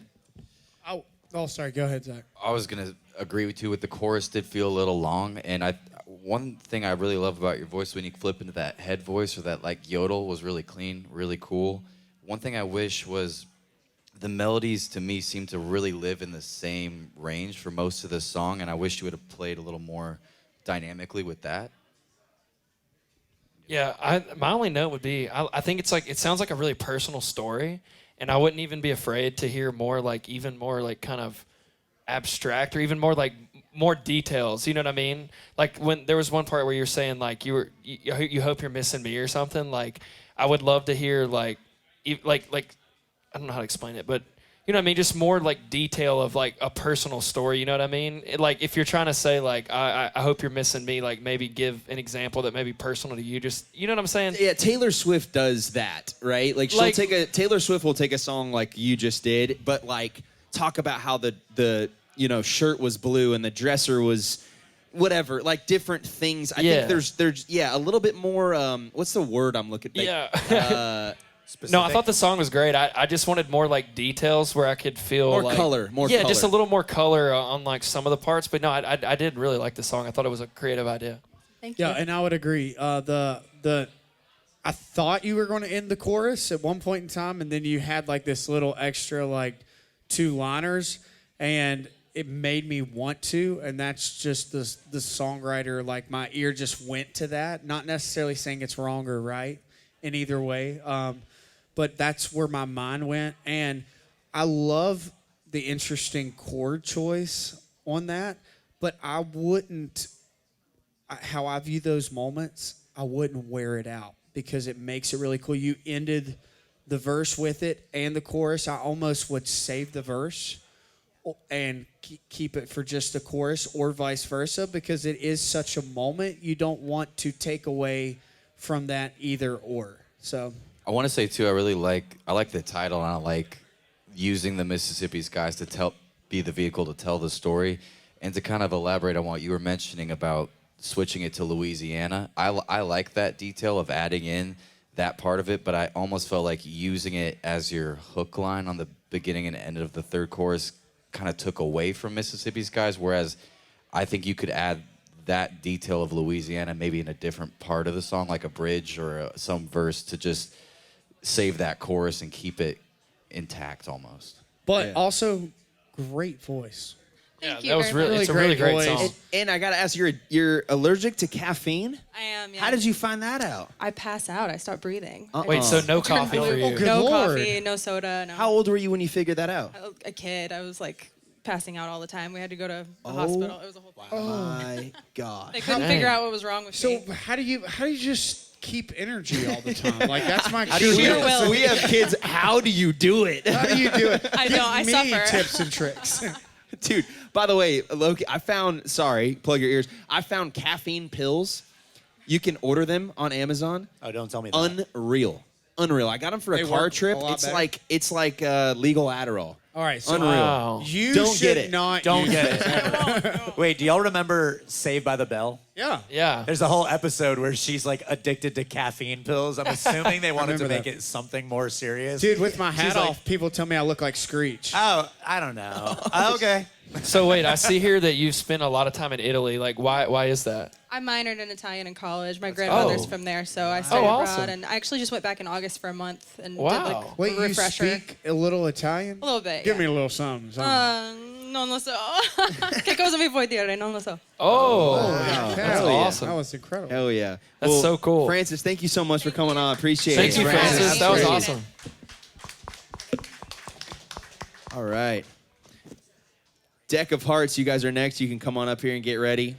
S4: Oh, sorry. Go ahead, Zach.
S5: I was gonna agree with you. With the chorus, did feel a little long, and one thing I really love about your voice when you flip into that head voice or that like yodel was really clean, really cool. One thing I wish was the melodies to me seem to really live in the same range for most of the song, and I wish you would have played a little more dynamically with that.
S3: Yeah, my only note would be I think it sounds like a really personal story, and I wouldn't even be afraid to hear even more kind of abstract or even more details. You know what I mean? Like when there was one part where you're saying like you hope you're missing me or something. Like I would love to hear like I don't know how to explain it, but you know what I mean? Just more like detail of like a personal story. You know what I mean? Like if you're trying to say like I hope you're missing me, like maybe give an example that may be personal to you. Just you know what I'm saying?
S2: Yeah, Taylor Swift does that, right? Like Taylor Swift will take a song like you just did, but like talk about how the shirt was blue and the dresser was whatever, like different things. I think there's a little bit more what's the word I'm looking for?
S3: Yeah. No, I thought the song was great. I just wanted more like details where I could feel
S2: more color.
S3: Just a little more color on like some of the parts. But no, I did really like the song. I thought it was a creative idea.
S10: Thank you.
S4: Yeah, and I would agree. I thought you were going to end the chorus at one point in time, and then you had like this little extra like 2-liners, and it made me want to, and that's just the songwriter. Like my ear just went to that. Not necessarily saying it's wrong or right in either way. But that's where my mind went. And I love the interesting chord choice on that. But I wouldn't, how I view those moments, I wouldn't wear it out because it makes it really cool. You ended the verse with it and the chorus. I almost would save the verse and keep it for just the chorus or vice versa because it is such a moment. You don't want to take away from that either or. So
S5: I want to say too, I like the title, and I like using the Mississippi Skies to be the vehicle to tell the story, and to kind of elaborate on what you were mentioning about switching it to Louisiana. I like that detail of adding in that part of it, but I almost felt like using it as your hook line on the beginning and end of the third chorus kind of took away from Mississippi Skies, whereas I think you could add that detail of Louisiana maybe in a different part of the song, like a bridge or some verse, to just save that chorus and keep it intact almost.
S4: But also, great voice.
S10: Thank you
S3: that was
S10: very
S3: really
S10: much.
S3: it's a really great
S4: voice.
S3: song.
S2: And I gotta ask, you're allergic to caffeine?
S10: I am. Yeah.
S2: How did you find that out?
S10: I pass out. I stop breathing.
S3: Wait, so no coffee for you?
S4: Good
S10: No
S4: Lord.
S10: coffee, no soda. No.
S2: How old were you when you figured that out?
S10: A kid. I was like passing out all the time. We had to go to the hospital. It was a whole thing.
S2: My God.
S10: They couldn't figure out what was wrong with
S4: So
S10: me.
S4: how do you just keep energy all the time? Like that's my
S10: Sheer will.
S2: We have kids. How do you do it?
S4: How do you do it?
S10: I know, I
S4: Give me
S10: suffer.
S4: tips and tricks.
S2: Dude, by the way, Loki, plug your ears. I found caffeine pills. You can order them on Amazon.
S1: Oh, don't tell me that.
S2: Unreal. I got them for a
S4: They
S2: car
S4: work
S2: trip.
S4: a lot
S2: It's
S4: better.
S2: like legal Adderall.
S4: All right, so
S2: Unreal.
S3: Wow.
S4: you
S2: Don't
S4: should
S2: get it.
S4: not
S1: Don't
S4: use
S1: get
S4: it.
S1: it. Wait, do y'all remember Saved by the Bell?
S4: Yeah.
S3: Yeah.
S1: There's a whole episode where she's like addicted to caffeine pills. I'm assuming they wanted to
S4: remember
S1: make
S4: that.
S1: it something more serious.
S4: Dude, with my
S1: She's
S4: hat
S1: like,
S4: off, people tell me I look like Screech.
S1: Oh, I don't know. Okay.
S3: So wait, I see here that you've spent a lot of time in Italy. Like, why is that?
S10: I minored in Italian in college. My grandmother's from there, so I studied
S3: awesome.
S10: abroad. And I actually just went back in August for a month and did
S3: Wow.
S10: like
S4: Wait,
S10: a refresher.
S4: you speak a little Italian?
S10: A little bit.
S4: Give
S10: yeah.
S4: me a little something.
S10: Non lo so. Che cosa mi puoi dire? Non lo so.
S3: Oh,
S4: Wow.
S3: that's
S2: Hell yeah.
S3: awesome.
S4: That was incredible.
S2: Hell yeah.
S3: That's so cool.
S2: Francis, thank you so much for coming on. Appreciate
S3: Thank
S2: it.
S3: you, Francis. That was
S10: Appreciate it.
S3: awesome.
S2: All right. DEK of Hearts, you guys are next. You can come on up here and get ready.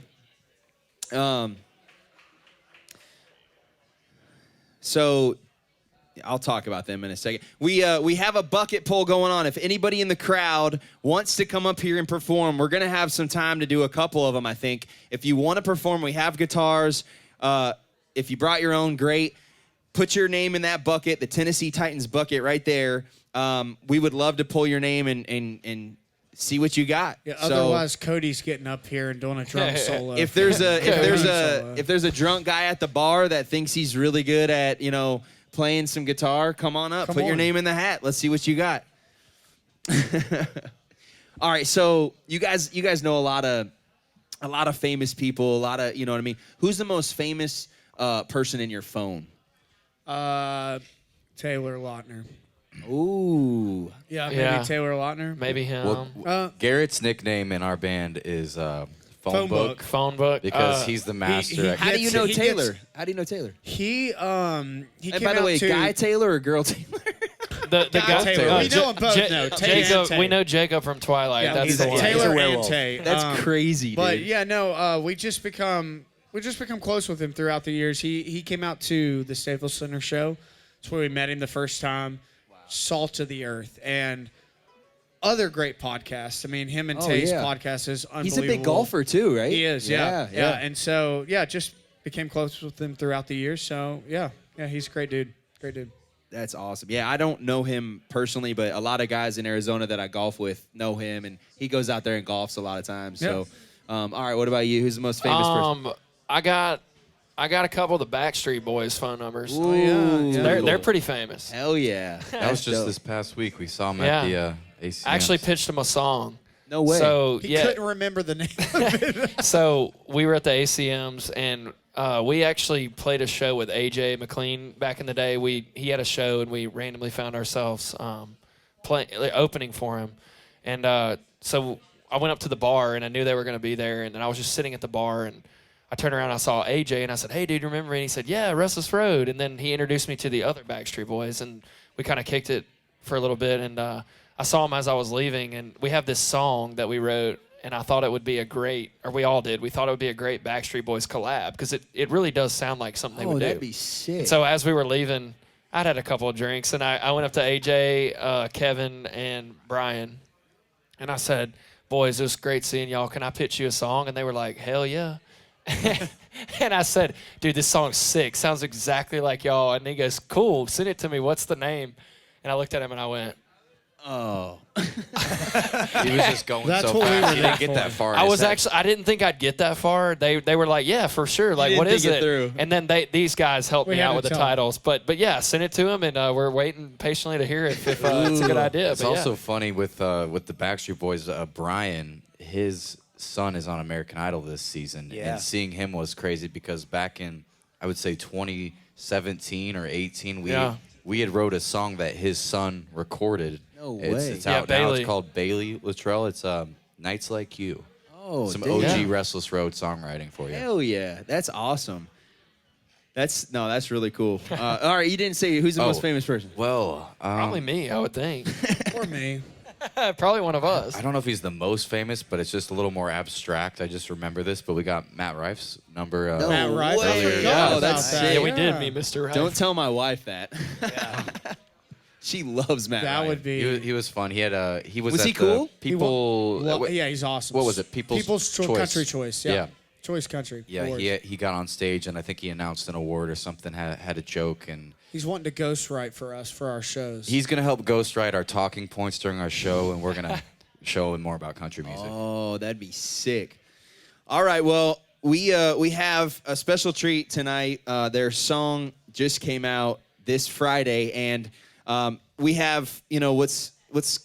S2: So I'll talk about them in a second. We have a bucket poll going on. If anybody in the crowd wants to come up here and perform, we're going to have some time to do a couple of them, I think. If you want to perform, we have guitars. If you brought your own, great. Put your name in that bucket, the Tennessee Titans bucket right there. We would love to pull your name and see what you got.
S4: Yeah, otherwise, Cody's getting up here and doing a drum solo.
S2: If there's a drunk guy at the bar that thinks he's really good at, playing some guitar, come on up. Put your name in the hat. Let's see what you got. All right, so you guys know a lot of famous people, a lot of, you know what I mean? Who's the most famous person in your phone?
S4: Taylor Lautner.
S2: Ooh.
S4: Yeah, maybe Taylor Lautner.
S3: Maybe him.
S5: Well, Garrett's nickname in our band is Phone Book.
S3: Phone Book.
S5: Because he's the master.
S2: How do you know Taylor? How do you know Taylor?
S4: He
S2: And
S4: came
S2: by the
S4: out
S2: way,
S4: to
S2: guy Taylor or girl Taylor?
S3: The guy
S4: Taylor. We know them both.
S3: Jacob. We know Jacob from Twilight.
S4: Yeah,
S3: That's the one.
S4: Taylor and Tay.
S2: That's crazy, dude.
S4: But yeah, no, we just become close with him throughout the years. He came out to the Staples Center show. That's where we met him the first time. Wow. Salt of the Earth and other great podcasts. I mean, him and Tay's podcast is unbelievable.
S2: He's a big golfer too, right?
S4: He is, yeah. And so, just became close with him throughout the years. So, yeah, he's a great dude. Great dude.
S2: That's awesome. Yeah, I don't know him personally, but a lot of guys in Arizona that I golf with know him, and he goes out there and golfs a lot of times. So, all right, what about you? Who's the most famous person?
S3: I got a couple of the Backstreet Boys phone numbers.
S2: Ooh, yeah.
S3: They're pretty famous.
S2: Hell yeah.
S5: That was just this past week. We saw him at the ACMs.
S3: I actually pitched him a song.
S2: No way.
S3: So
S4: he couldn't remember the name of it.
S3: So we were at the ACMs, and we actually played a show with AJ McLean back in the day. He had a show, and we randomly found ourselves opening for him. And so I went up to the bar, and I knew they were going to be there, and then I was just sitting at the bar, and I turned around, and I saw AJ, and I said, "Hey, dude, remember me?" And he said, "Yeah, Restless Road." And then he introduced me to the other Backstreet Boys, and we kind of kicked it for a little bit. And I saw him as I was leaving, and we have this song that we wrote, and I thought it would be we all did. We thought it would be a great Backstreet Boys collab because it really does sound like something they would do.
S2: That'd be sick.
S3: And so as we were leaving, I'd had a couple of drinks, and I went up to AJ, Kevin, and Brian, and I said, "Boys, it was great seeing y'all. Can I pitch you a song?" And they were like, "Hell yeah." And I said, "Dude, this song's sick. Sounds exactly like y'all." And he goes, "Cool, send it to me. What's the name?" And I looked at him and I went, "Oh."
S5: He was just going
S4: That's
S5: so
S4: what we
S5: fast.
S4: were
S5: He
S4: there
S5: didn't get
S4: for.
S5: that far.
S3: I didn't think I'd get that far. They were like, "Yeah, for sure. Like, what is it?"
S2: Through.
S3: And then these guys helped me
S4: had
S3: out
S4: to
S3: with the
S4: tell 'em.
S3: titles. But yeah, send it to him, and we're waiting patiently to hear if it's a good idea.
S5: It's
S3: but
S5: also funny with the Backstreet Boys. Brian, his son is on American Idol this season, and seeing him was crazy because back in, I would say 2017 or 18, we had wrote a song that his son recorded.
S2: No way.
S5: It's out now.
S3: Bailey.
S5: It's called Bailey Luttrell. It's Nights Like You.
S2: Oh,
S5: Some
S2: damn.
S5: OG Restless Road songwriting for you.
S2: Hell yeah. That's awesome. That's really cool. All right, you didn't say who's the most famous person.
S5: Well,
S3: probably me, I would think.
S4: Or me.
S3: Probably one of us.
S5: I don't know if he's the most famous, but it's just a little more abstract. I just remember this, but we got Matt Rife's number.
S4: Matt Rife. I
S5: earlier.
S4: forgot
S2: Yeah,
S4: about
S2: that's
S4: that.
S2: sick.
S3: Yeah, we did meet Mr. Right.
S2: Don't tell my wife that. She loves Matt
S4: That
S2: Ryan.
S4: would be.
S5: He was fun. He had he was.
S2: Was
S5: at
S2: he cool?
S5: People.
S4: Yeah, he's awesome.
S5: What was it? People's Choice.
S4: Country Choice. Yeah. Choice Country.
S5: Yeah,
S4: Awards.
S5: he got on stage and I think he announced an award or something. Had a joke and.
S4: He's wanting to ghostwrite for us for our shows.
S5: He's gonna help ghostwrite our talking points during our show, and we're gonna show him more about country music.
S2: Oh, that'd be sick. All right, well, we have a special treat tonight. Their song just came out this Friday, and we have, what's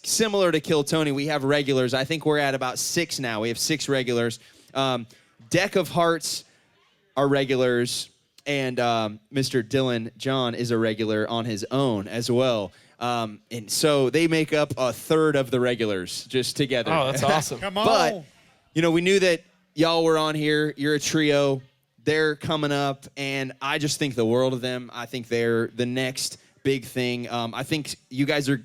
S2: similar to Kill Tony. We have regulars. I think we're at about 6 now. We have 6 regulars. DEK of Hearts are regulars, and Mr. Dylan John is a regular on his own as well. And so they make up a third of the regulars just together.
S3: Oh, that's awesome.
S4: Come on.
S2: But, we knew that y'all were on here. You're a trio. They're coming up, and I just think the world of them. I think they're the next big thing. I think you guys are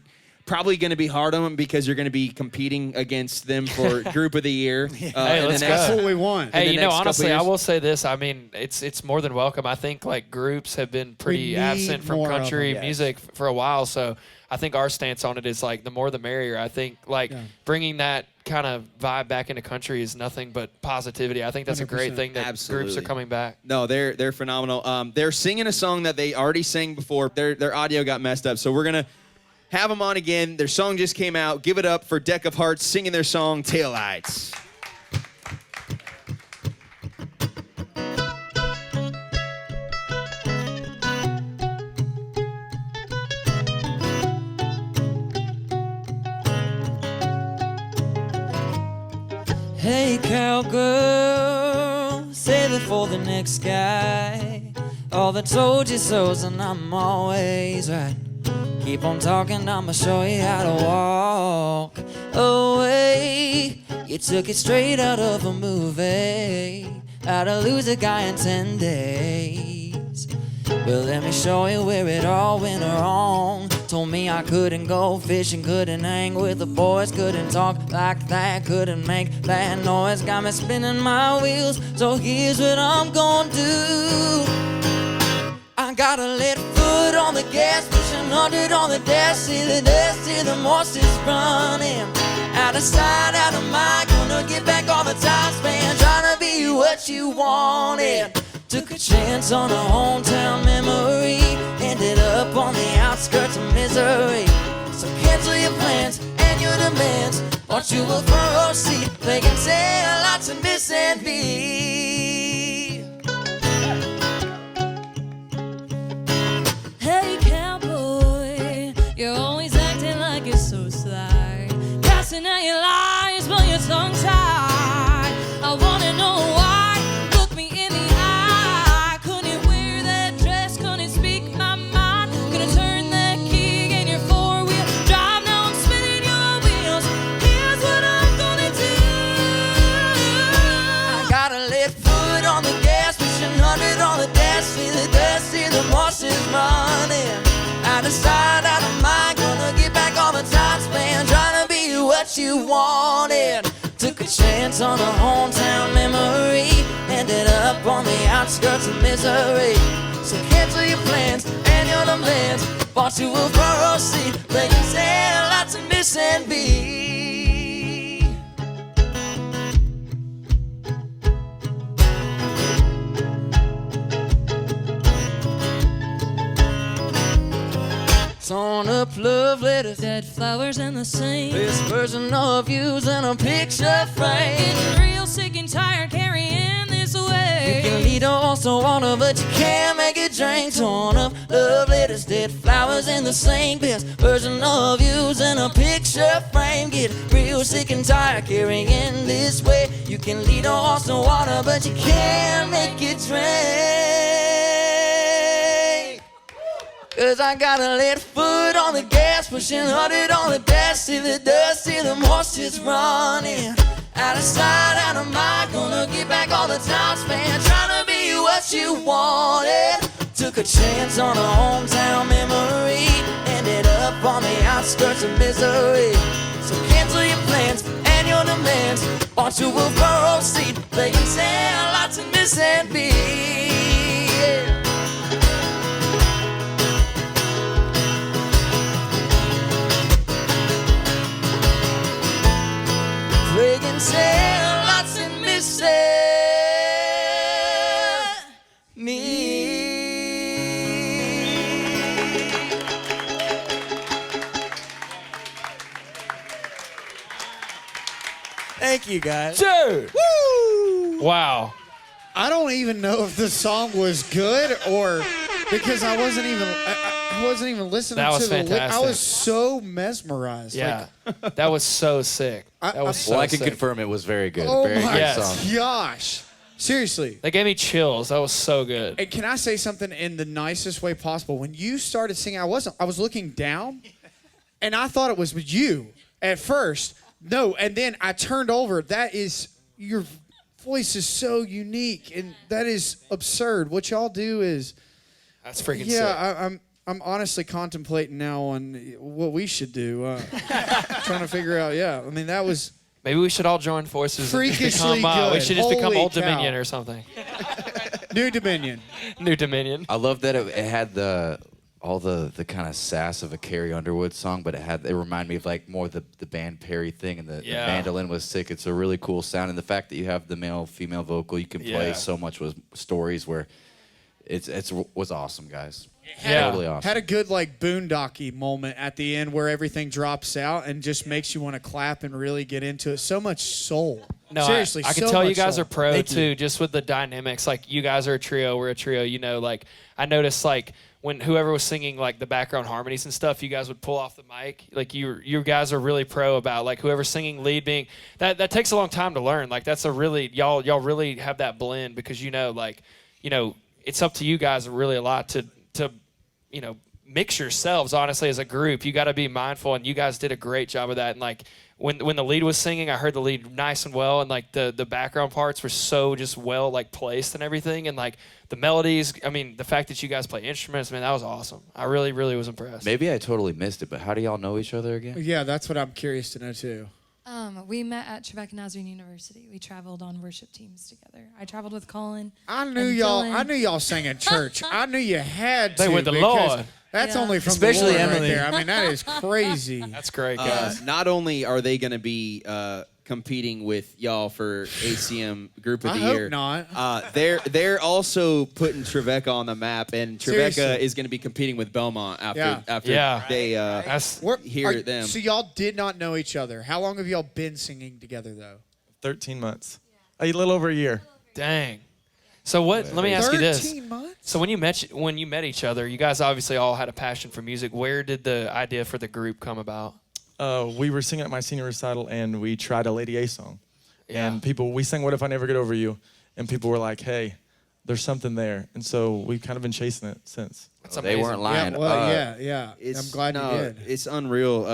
S2: probably going to be hard on them because you're going to be competing against them for Group of the Year.
S3: Hey, let's go.
S4: That's what we want.
S3: Hey, you know,
S2: next couple
S3: honestly, I
S2: years.
S3: will say this. I mean, it's more than welcome. I think like groups have been pretty
S4: need
S3: absent from
S4: more of
S3: country
S4: them.
S3: music for a while. So I think our stance on it is like the more the merrier. I think like bringing that kind of vibe back into country is nothing but positivity. I think that's a great
S4: 100%.
S3: thing that
S2: Absolutely.
S3: groups are coming back.
S2: No, they're phenomenal. They're singing a song that they already sang before. Their audio got messed up, so we're gonna have them on again. Their song just came out. Give it up for DEK of Hearts singing their song Taillights.
S8: Hey cowgirl, save it for the next guy. All the told you so's and I'm always right. Keep on talking, I'ma show you how to walk away. You took it straight out of a movie. How to lose a guy in 10 days. Well, let me show you where it all went wrong. Told me I couldn't go fishing, couldn't hang with the boys, couldn't talk like that, couldn't make that noise. Got me spinning my wheels, so here's what I'm gonna do. I gotta let foot on the gas, pushing 100 on the dash, see the dash, see the horse is running. Out of sight, out of mind, gonna get back all the time span, trying to be what you wanted. Took a chance on a hometown memory, ended up on the outskirts of misery. So cancel your plans and your demands, bought you a front row seat, they can say lots of miss and be.
S9: Hey cowboy, you're always acting like you're so sly, casting out your lies but your tongue tied. I wanna know why, look me in the eye. Couldn't wear that dress, couldn't speak my mind, couldn't turn that key in your four-wheel drive. Now I'm spinning your wheels, here's what I'm gonna do.
S8: I gotta let foot on the gas, pushing 100 on the dash, see the dash, see the horses running. Out of sight, out of mind, gonna get back all the time span, trying to be what you wanted. Took a chance on a hometown memory, ended up on the outskirts of misery. So cancel your plans and your demands, bought you a front row seat, they can say lots of miss and be. Torn up love letters,
S9: Dead flowers in the sink,
S8: this version of you's in a picture frame.
S9: getting real sick and tired carrying this away.
S8: You can lead a horse to water, but you can't make it drink. Torn up love letters, dead flowers in the sink. Best version of you's in a picture frame. Get real sick and tired carrying this way. You can lead a horse to water, but you can't make it drink. 'Cause I gotta let foot on the gas, pushing 100 on the dash, see the dust, see them horses running. Out of sight, out of mind, gonna get back all the time span, trying to be what you wanted. Took a chance on a hometown memory, ended up on the outskirts of misery. So cancel your plans and your demands, bought you a front row seat, they can say lots of miss and be. They can say lots and miss me.
S1: Thank you, guys.
S3: Dude!
S4: Woo!
S3: Wow.
S4: I don't even know if the song was good or because I wasn't even listening
S3: That was
S4: to the I
S3: fantastic.
S4: was so mesmerized.
S3: Yeah. That was so sick. That was so
S5: Well, I can
S3: sick.
S5: confirm it was very good.
S4: Oh
S5: Very
S4: my
S5: good
S3: Yes.
S5: song.
S4: gosh. Seriously.
S3: They gave me chills. That was so good.
S4: And can I say something in the nicest way possible? When you started singing, I was looking down and I thought it was you at first. No, and then I turned over. That is, your voice is so unique and that is absurd. What y'all do is,
S3: That's freaking sick.
S4: yeah, I'm honestly contemplating now on what we should do. Trying to figure out. Yeah, I mean that was
S3: Maybe we should all join forces. And
S4: freakishly
S3: become,
S4: good.
S3: we should just become
S4: Holy
S3: Old
S4: cow.
S3: Dominion or something.
S4: New Dominion.
S3: New Dominion.
S5: I love that it had all the kind of sass of a Carrie Underwood song, but it reminded me of like more the band Perry thing, and the mandolin was sick. It's a really cool sound, and the fact that you have the male female vocal, you can play so much with stories where it was awesome, guys. Totally awesome.
S4: Had a good like boondocky moment at the end where everything drops out and just makes you want to clap and really get into it. So much soul.
S3: No,
S4: Seriously,
S3: I can
S4: so
S3: tell you
S4: much
S3: guys
S4: soul.
S3: are pro
S4: Thank
S3: too,
S4: you.
S3: just with the dynamics. Like you guys are a trio, we're a trio. You know, like I noticed like when whoever was singing like the background harmonies and stuff, you guys would pull off the mic. Like you guys are really pro about like whoever's singing lead being that takes a long time to learn. Like that's a really y'all really have that blend because it's up to you guys really a lot to mix yourselves honestly as a group. You got to be mindful, and you guys did a great job of that. And like when the lead was singing, I heard the lead nice and well, and like the background parts were so just well like placed and everything, and like the melodies. I mean, the fact that you guys play instruments, man, that was awesome. I really was impressed.
S5: Maybe I totally missed it, but how do y'all know each other again?
S4: Yeah, that's what I'm curious to know too.
S9: We met at Trebek Nazarene University. We traveled on worship teams together. I traveled with Colin.
S4: I knew
S9: and
S4: y'all.
S9: Dylan.
S4: I knew y'all sang in church. I knew you had to.
S3: They were the
S4: because
S3: Lord.
S4: That's
S9: Yeah.
S4: only from
S11: Especially
S4: the Lord
S11: Emily.
S4: right there. I mean, that is crazy.
S3: That's great, guys.
S2: Not only are they going to be competing with y'all for ACM Group of
S4: I
S2: the
S4: hope
S2: Year,
S4: not.
S2: they're also putting Trevecca on the map, and Trevecca
S4: Seriously.
S2: is going to be competing with Belmont after
S3: Yeah.
S2: they
S3: That's
S2: hear them.
S4: So y'all did not know each other. How long have y'all been singing together though?
S11: 13 months. A little over a year.
S3: dang. So what? Let me ask you this.
S4: 13 months?
S3: So when you met each other, you guys obviously all had a passion for music. Where did the idea for the group come about?
S11: We were singing at my senior recital, and we tried a Lady A song.
S3: Yeah.
S11: And we sang What If I Never Get Over You? And people were like, hey, there's something there. And so we've kind of been chasing it since.
S3: That's
S5: They
S3: amazing.
S5: weren't lying.
S4: Yeah, well, yeah. I'm glad you did.
S2: It's unreal.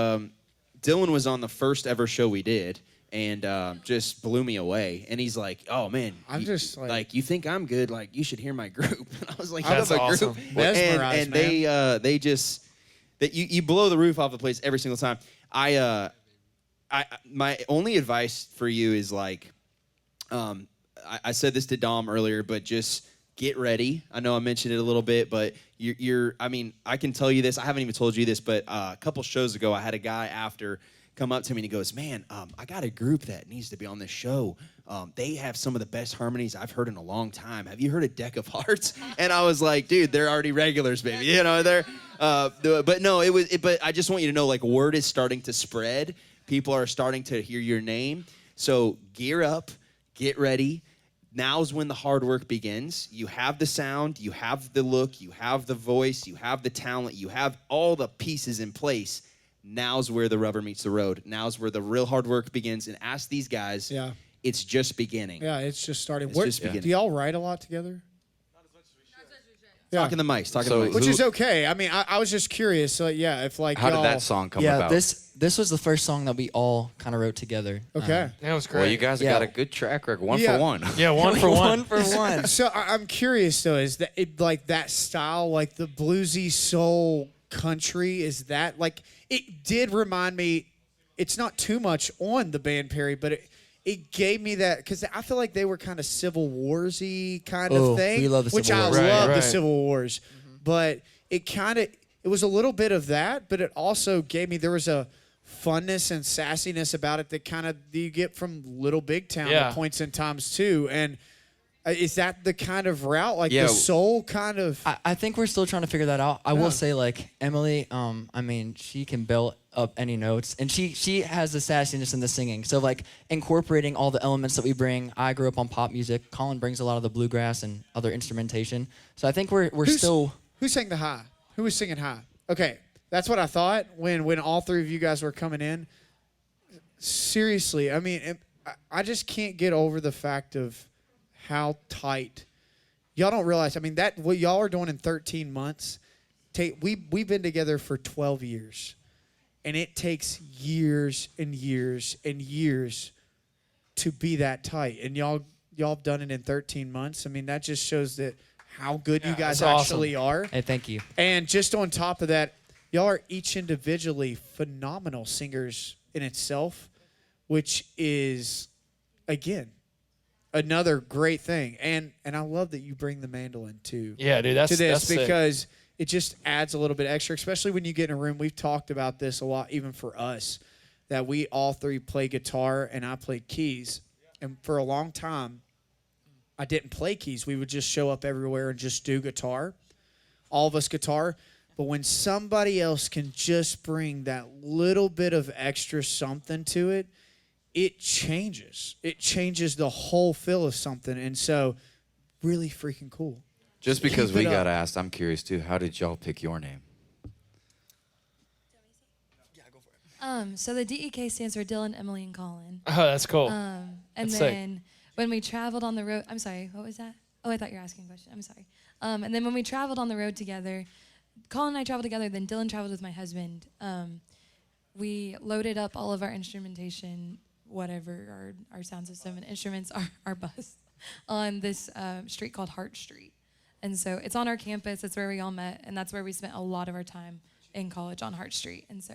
S2: Dylan was on the first ever show we did, and just blew me away. And he's like, "Oh man,
S4: I'm just like-
S2: you think I'm good? Like you should hear my group." And I was like, "You
S3: That's
S2: have a
S3: awesome.
S2: group?"
S4: Mesmerized,
S2: And they just that you blow the roof off the place every single time. My only advice for you is like, I said this to Dom earlier, but just get ready. I know I mentioned it a little bit, but I mean, I can tell you this. I haven't even told you this, but a couple shows ago, I had a guy after come up to me and he goes, man, I got a group that needs to be on this show. They have some of the best harmonies I've heard in a long time. Have you heard of DEK of Hearts? And I was like, dude, they're already regulars, baby. You know, they're, but no, but I just want you to know, like, word is starting to spread. People are starting to hear your name. So gear up, get ready. Now's when the hard work begins. You have the sound, you have the look, you have the voice, you have the talent, you have all the pieces in place. Now's where the rubber meets the road. Now's where the real hard work begins. And ask these guys, it's just beginning.
S4: Yeah, it's just starting.
S2: It's just beginning.
S4: Do y'all write a lot together?
S2: Talking the mics, talking
S5: So
S2: the mics.
S4: Which is okay. I mean, I was just curious. So yeah, if like
S5: How
S4: y'all,
S5: did that song come
S11: Yeah,
S5: about?
S11: this was the first song that we all kind of wrote together.
S4: Okay.
S3: That was great.
S5: Well, you guys have
S11: Yeah.
S5: got a good track record. One
S4: Yeah.
S5: for one.
S3: yeah, one for one.
S11: One for one.
S4: So I'm curious though, is that it like that style, like the bluesy soul country? Is that like it did remind me? It's not too much on the band Perry, but it gave me that because I feel like they were kind of Civil Warsy kind of
S11: Oh,
S4: thing,
S11: we love the
S4: which
S11: Civil
S4: I
S11: Wars.
S4: love
S3: Right.
S4: the Civil Wars, but it was a little bit of that, but it also gave me there was a funness and sassiness about it that kind of you get from Little Big Town at points in times too. And is that the kind of route, like the soul kind of?
S11: I think we're still trying to figure that out. I will say, like, Emily, I mean, she can belt up any notes, and she has the sassiness in the singing. So, like, incorporating all the elements that we bring. I grew up on pop music. Colin brings a lot of the bluegrass and other instrumentation. So I think we're still...
S4: Who sang the high? Who was singing high? Okay, that's what I thought when all three of you guys were coming in. Seriously, I mean, I just can't get over the fact of how tight. Y'all don't realize. I mean, that what y'all are doing in 13 months. We've been together for 12 years, and it takes years and years and years to be that tight. And y'all have done it in 13 months. I mean, that just shows that how good you guys
S3: that's
S4: actually are.
S11: Hey, thank you.
S4: And just on top of that, y'all are each individually phenomenal singers in itself, which is, again, another great thing. And I love that you bring the mandolin too.
S3: Yeah, dude, that's
S4: to this
S3: sick.
S4: because it just adds a little bit extra, especially when you get in a room. We've talked about this a lot, even for us, that we all three play guitar and I played keys. And for a long time, I didn't play keys. We would just show up everywhere and just do guitar, all of us guitar. But when somebody else can just bring that little bit of extra something to it, it changes. It changes the whole feel of something. And so, really freaking cool.
S5: Just because
S4: Keep
S5: we
S4: it
S5: got
S4: up.
S5: asked, I'm curious too. How did y'all pick your name?
S9: So the DEK stands for Dylan, Emily, and Colin.
S3: Oh, that's cool.
S9: And
S3: That's
S9: then
S3: sick.
S9: when we traveled on the road, I'm sorry, what was that? Oh, I thought you were asking a question. I'm sorry. And then when we traveled on the road together, Colin and I traveled together, then Dylan traveled with my husband. We loaded up all of our instrumentation, whatever, our sound system and instruments, our bus, on this street called Hart Street. And so it's on our campus. It's where we all met, and that's where we spent a lot of our time in college on Hart Street. And so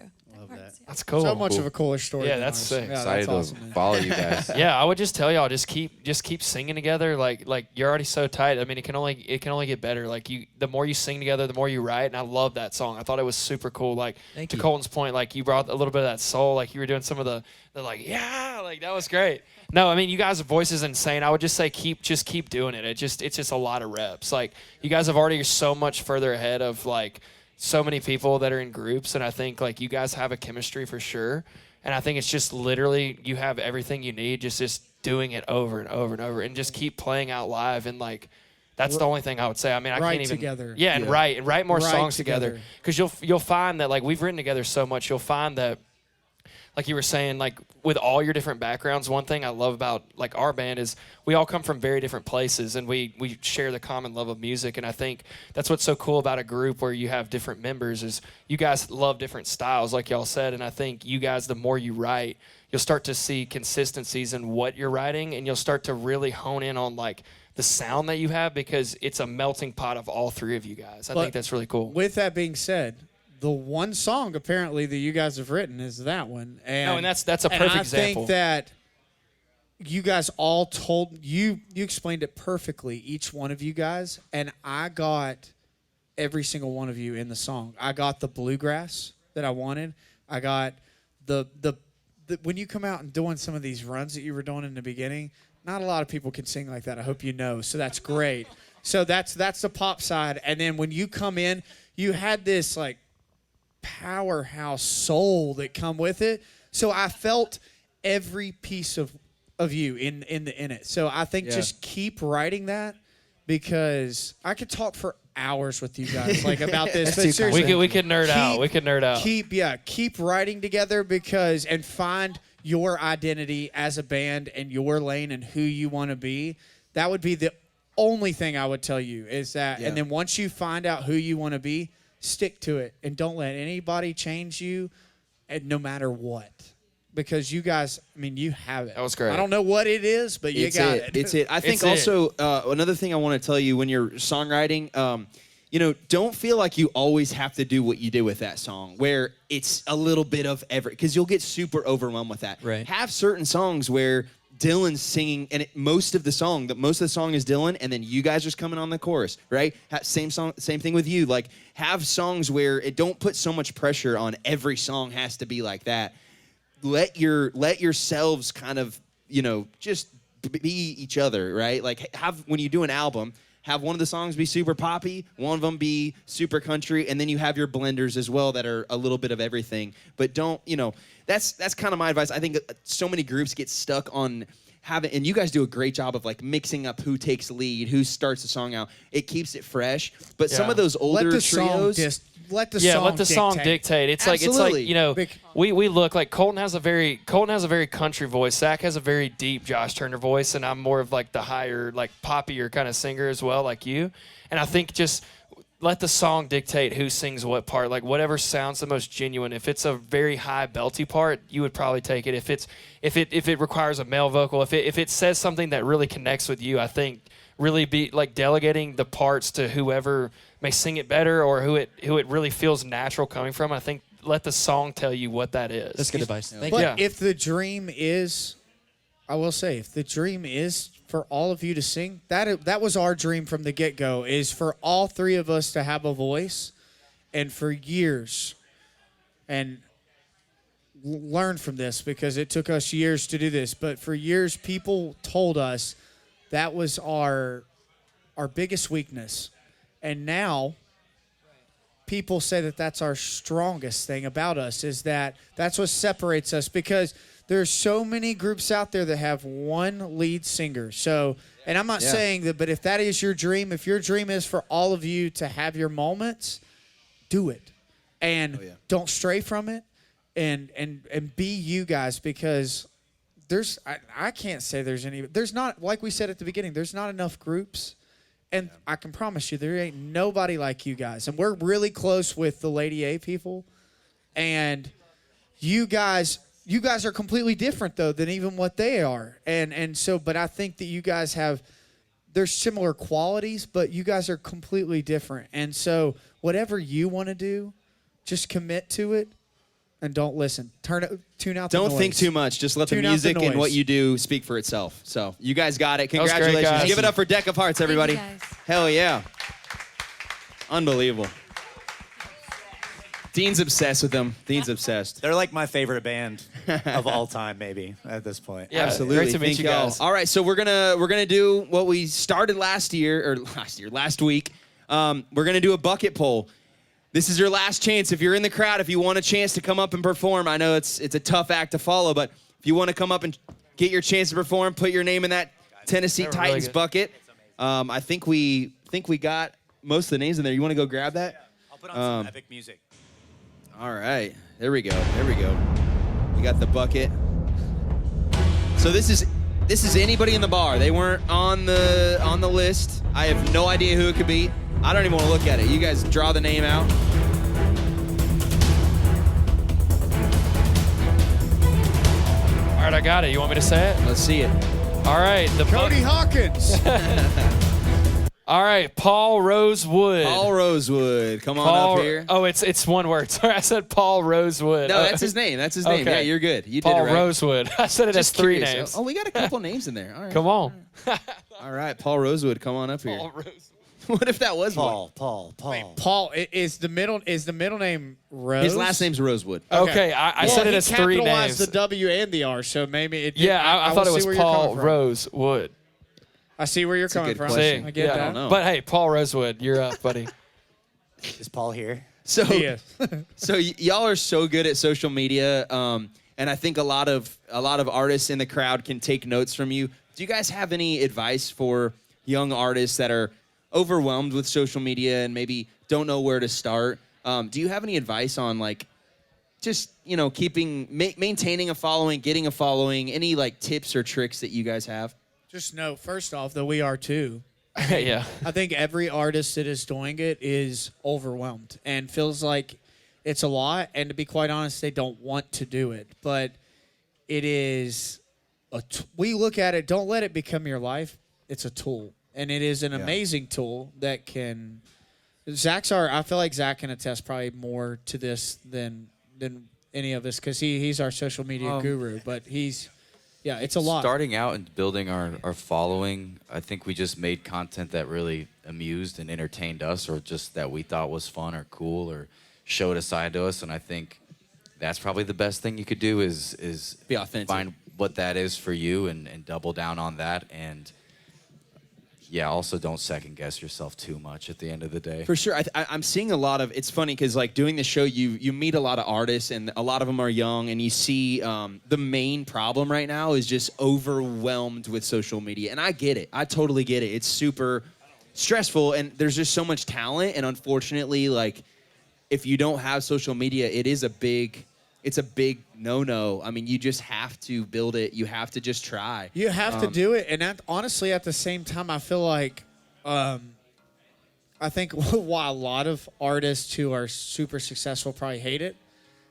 S3: That's cool.
S4: So much of a cooler story.
S3: Yeah,
S4: than
S3: that's
S4: ours.
S3: sick.
S4: Yeah,
S5: Excited
S4: that's awesome,
S5: to
S4: man.
S5: follow you guys.
S3: Yeah, I would just tell y'all just keep singing together. Like you're already so tight. I mean, it can only get better. Like the more you sing together, the more you write. And I love that song. I thought it was super cool. Like
S11: Thank
S3: to
S11: you.
S3: Colton's point, like you brought a little bit of that soul. Like you were doing some of the like like that was great. No, I mean you guys' voice is insane. I would just say keep doing it. It's just a lot of reps. Like you guys have already so much further ahead of like so many people that are in groups, and I think like you guys have a chemistry for sure. And I think it's just literally you have everything you need, just doing it over and over and over, and just keep playing out live. And like that's the only thing I would say. I mean, I
S4: Write
S3: can't even
S4: together.
S3: Yeah, and write more
S4: Write
S3: songs
S4: together.
S3: together, because you'll find that like we've written together so much. You'll find that, like you were saying, like with all your different backgrounds, one thing I love about like our band is we all come from very different places, and we share the common love of music. And I think that's what's so cool about a group where you have different members is you guys love different styles, like y'all said. And I think you guys, the more you write, you'll start to see consistencies in what you're writing, and you'll start to really hone in on like the sound that you have, because it's a melting pot of all three of you guys. I think that's really cool.
S4: With that being said, the one song apparently that you guys have written is that one. And,
S3: and that's a perfect
S4: and I
S3: example.
S4: think that you guys all told you explained it perfectly, each one of you guys, and I got every single one of you in the song. I got the bluegrass that I wanted. I got the when you come out and doing some of these runs that you were doing in the beginning, not a lot of people can sing like that. I hope you know. So that's great. So that's the pop side. And then when you come in, you had this like powerhouse soul that come with it. So I felt every piece of you in it. So I think just keep writing that, because I could talk for hours with you guys like about this. But seriously,
S3: we could nerd out. We could nerd out.
S4: Keep writing together, because and find your identity as a band and your lane and who you want to be. That would be the only thing I would tell you is that. And then once you find out who you want to be, stick to it and don't let anybody change you, and no matter what. Because you guys, I mean, you have it.
S3: That was great.
S4: I don't know what it is, but you got it.
S2: It's it. I think
S3: It's
S2: also another thing I want to tell you when you're songwriting, don't feel like you always have to do what you did with that song, where it's a little bit of every, because you'll get super overwhelmed with that.
S11: Right.
S2: Have certain songs where Dylan's singing, and most of the song is Dylan, and then you guys just coming on the chorus, right? Same song, same thing with you. Like, have songs where it don't put so much pressure on every song has to be like that. Let yourselves kind of, just be each other, right? Like, when you do an album, have one of the songs be super poppy, one of them be super country, and then you have your blenders as well that are a little bit of everything. But don't, that's kind of my advice. I think so many groups get stuck on having, and you guys do a great job of like mixing up who takes lead, who starts the song out. It keeps it fresh. But some of those older trios,
S4: let the
S3: song dictate. It's
S2: Absolutely.
S3: like we look like Colton has a very country voice. Zach has a very deep Josh Turner voice, and I'm more of like the higher, like poppier kind of singer as well, like you. And I think just let the song dictate who sings what part, like whatever sounds the most genuine. If it's a very high belty part, you would probably take it. If it requires a male vocal, if it says something that really connects with you, I think really be like delegating the parts to whoever may sing it better or who it really feels natural coming from. I think let the song tell you what that is.
S11: That's good advice. Thank
S4: But
S11: you.
S4: if the dream is, I will say, if the dream is for all of you to sing, that was our dream from the get-go, is for all three of us to have a voice. And for years, and learn from this because it took us years to do this, but for years people told us that was our biggest weakness. And now people say that that's our strongest thing about us, is that that's what separates us, because there's so many groups out there that have one lead singer. So, and I'm not saying that, but if that is your dream, if your dream is for all of you to have your moments, do it. And don't stray from it, and be you guys, because I can't say there's not, like we said at the beginning, there's not enough groups. And I can promise you, there ain't nobody like you guys. And we're really close with the Lady A people. And you guys are completely different, though, than even what they are. And so, but I think that you guys there's similar qualities, but you guys are completely different. And so whatever you want to do, just commit to it and don't listen. Tune out the noise.
S2: Don't think too much. Just let the music and what you do speak for itself. So you guys got it. Congratulations.
S3: Great, guys.
S2: Give it up for DEK of Hearts, everybody. Hell yeah. Unbelievable. Dean's obsessed with them. Dean's obsessed.
S1: They're like my favorite band of all time, maybe, at this point.
S3: Yeah,
S2: absolutely.
S3: Great to meet
S2: Thank
S3: you
S2: y'all.
S3: guys.
S2: All right, so we're gonna do what we started last week. We're gonna do a bucket poll. This is your last chance. If you're in the crowd, if you want a chance to come up and perform, I know it's a tough act to follow, but if you want to come up and get your chance to perform, put your name in that Tennessee Titans bucket. I think we got most of the names in there. You want to go grab that?
S1: Yeah. I'll put on some epic music.
S2: All right, there we go. We got the bucket. So this is anybody in the bar. They weren't on the list. I have no idea who it could be. I don't even want to look at it. You guys draw the name out.
S3: All right, I got it. You want me to say it?
S2: Let's see it.
S3: All right.
S4: Cody Hawkins.
S3: All right, Paul RoseWood.
S2: Paul RoseWood. Come on up here.
S3: Oh, it's one word. Sorry, I said Paul RoseWood.
S2: No, that's his name. That's his name.
S3: Okay.
S2: Yeah, you're good. You
S3: Paul
S2: did it right.
S3: RoseWood. I said it as three
S2: curious.
S3: names.
S2: Oh, we got a couple names in there. All right.
S3: Come on.
S2: All right, Paul RoseWood. Come on up here.
S3: Paul RoseWood.
S2: What if that was one?
S1: Paul.
S4: Paul is the middle name Rose?
S2: His last name's RoseWood.
S3: Okay, I said it as three names.
S4: Capitalized the W and the R, so maybe it.
S3: Yeah, I thought it
S4: will
S3: was
S4: see where you're
S3: Paul
S4: coming from.
S3: RoseWood.
S4: I see where you're coming
S2: good
S4: from.
S2: question.
S4: I get
S3: Yeah,
S4: that.
S2: I don't know.
S3: But hey, Paul RoseWood, you're up, buddy.
S1: Is Paul here?
S2: So,
S4: He is.
S2: so y'all are so good at social media, and I think a lot of artists in the crowd can take notes from you. Do you guys have any advice for young artists that are overwhelmed with social media and maybe don't know where to start? Do you have any advice on just maintaining a following, getting a following? Any tips or tricks that you guys have?
S4: Just know, first off, that we are too.
S3: Yeah.
S4: I think every artist that is doing it is overwhelmed and feels like it's a lot. And to be quite honest, they don't want to do it. But it is we look at it, don't let it become your life. It's a tool. And it is an amazing tool that can. I feel like Zach can attest probably more to this than any of us, because he's our social media guru. But it's a lot.
S5: Starting out and building our following, I think we just made content that really amused and entertained us, or just that we thought was fun or cool or showed a side to us. And I think that's probably the best thing you could do is
S2: Be authentic.
S5: find what that is for you and double down on that. And also don't second guess yourself too much at the end of the day.
S2: For sure. I'm seeing a lot of, it's funny because doing the show, you meet a lot of artists and a lot of them are young, and you see the main problem right now is just overwhelmed with social media. And I get it. I totally get it. It's super stressful, and there's just so much talent. And unfortunately, if you don't have social media, it's a big no-no. I mean, you just have to build it. You have to just try.
S4: You have to do it. And honestly, at the same time, I feel like I think why a lot of artists who are super successful probably hate it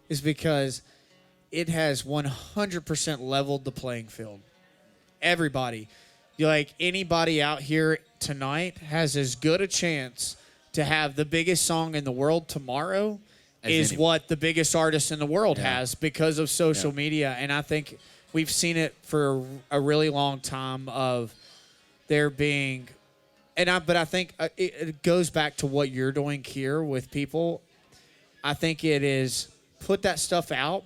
S4: is because it has 100% leveled the playing field. Everybody. Anybody out here tonight has as good a chance to have the biggest song in the world tomorrow is what the biggest artist in the world has because of social media. And I think we've seen it for a really long time of there being, but I think it goes back to what you're doing here with people. I think it is put that stuff out,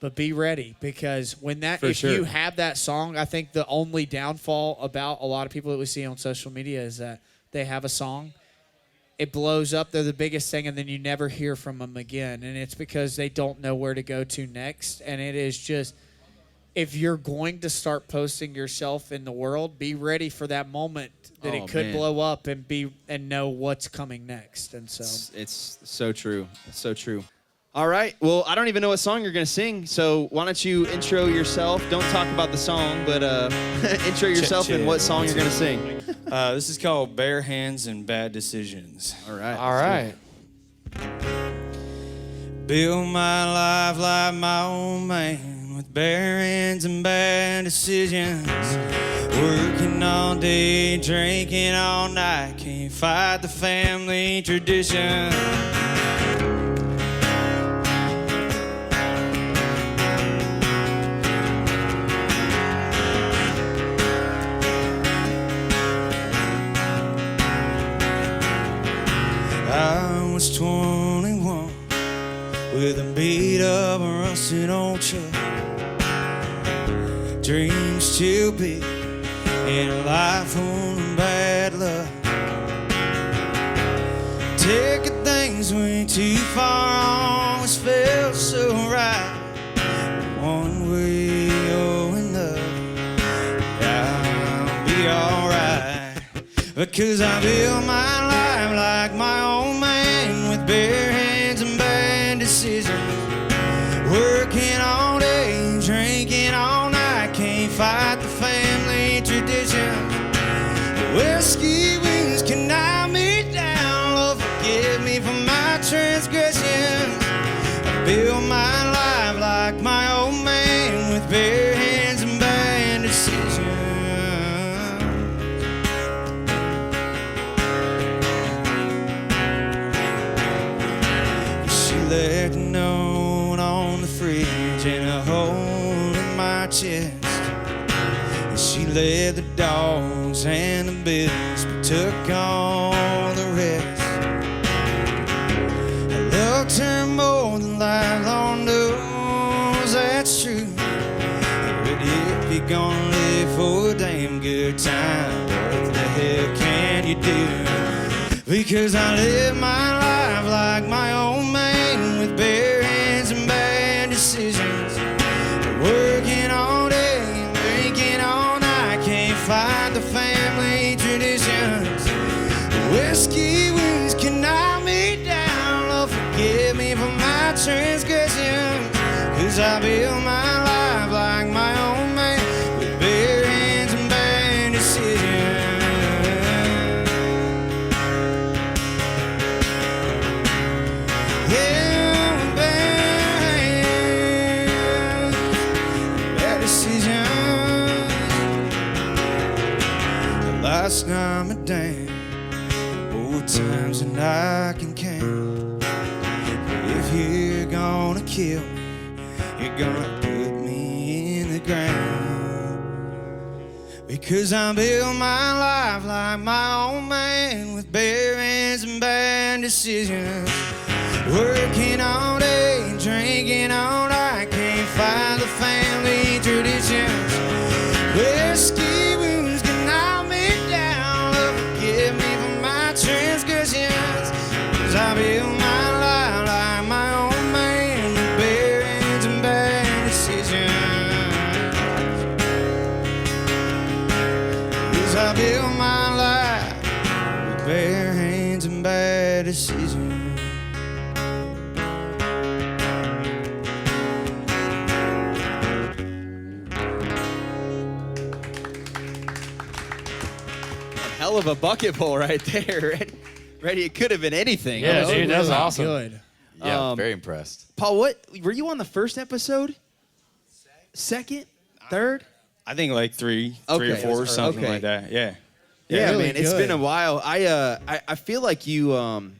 S4: but be ready because you have that song, I think the only downfall about a lot of people that we see on social media is that they have a song, it blows up, they're the biggest thing, and then you never hear from them again. And it's because they don't know where to go to next. And it is just, if you're going to start posting yourself in the world, be ready for that moment that it could blow up and know what's coming next. And so
S2: it's so true. It's so true. All right. Well, I don't even know what song you're going to sing, so why don't you intro yourself? Don't talk about the song, but intro yourself and what song you're going to sing.
S12: This is called Bare Hands and Bad Decisions.
S2: All right.
S3: All right.
S12: Build my life like my own man with bare hands and bad decisions. Working all day, drinking all night. Can't fight the family tradition. I was 21 with a beat up, rusted old truck. Dreams too big and a life full of bad luck. Taking things way too far always felt so right. One way or another, I'll be alright. Because I built my life like my own man with bare hands and bad decisions. Working all day, drinking all night, can't fight the family tradition. Whiskey wings can knock me down, Lord forgive me for my transgressions. I built my life like my old man with bare hands and bad decisions. She left a note on the fridge and a hole in my chest. And she led the dogs and the bills, but took all the rest. I loved her more than life long knows that's true. But if you're gonna live for a damn good time, what the hell can you do? Because I live my life like my own man with bare hands and bad decisions. Working all day, drinking all night, can't fight the family traditions. Whiskey wings can knock me down, Lord forgive me for my transgressions. Cause I built my life like my own man with bare hands and bad decisions. Yeah, bare hands, bad decisions. Last night me down more times than I can count. If you're gonna kill me, you're gonna put me in the ground. Because I built my life like my own man with bare hands and bad decisions. Working all day, drinking all night, can't find the family traditions. Whiskey wounds can knock me down, Lord forgive me for my transgressions. Cause I built my life like my own man with bare hands and bad decisions. Cause I built my life with bare hands and bad decisions.
S2: Hell of a bucket bowl right there. Ready, it could have been anything.
S3: Yeah,
S2: That
S3: dude, that was
S2: really
S3: awesome.
S4: good.
S5: Yeah, very impressed.
S2: Paul, what were you on the first episode? Second? Third?
S12: I think like three
S2: Okay.
S12: or four, something
S2: Okay.
S12: like that. Yeah.
S2: Yeah,
S4: Really
S2: man, it's
S4: good.
S2: been a while. I feel like you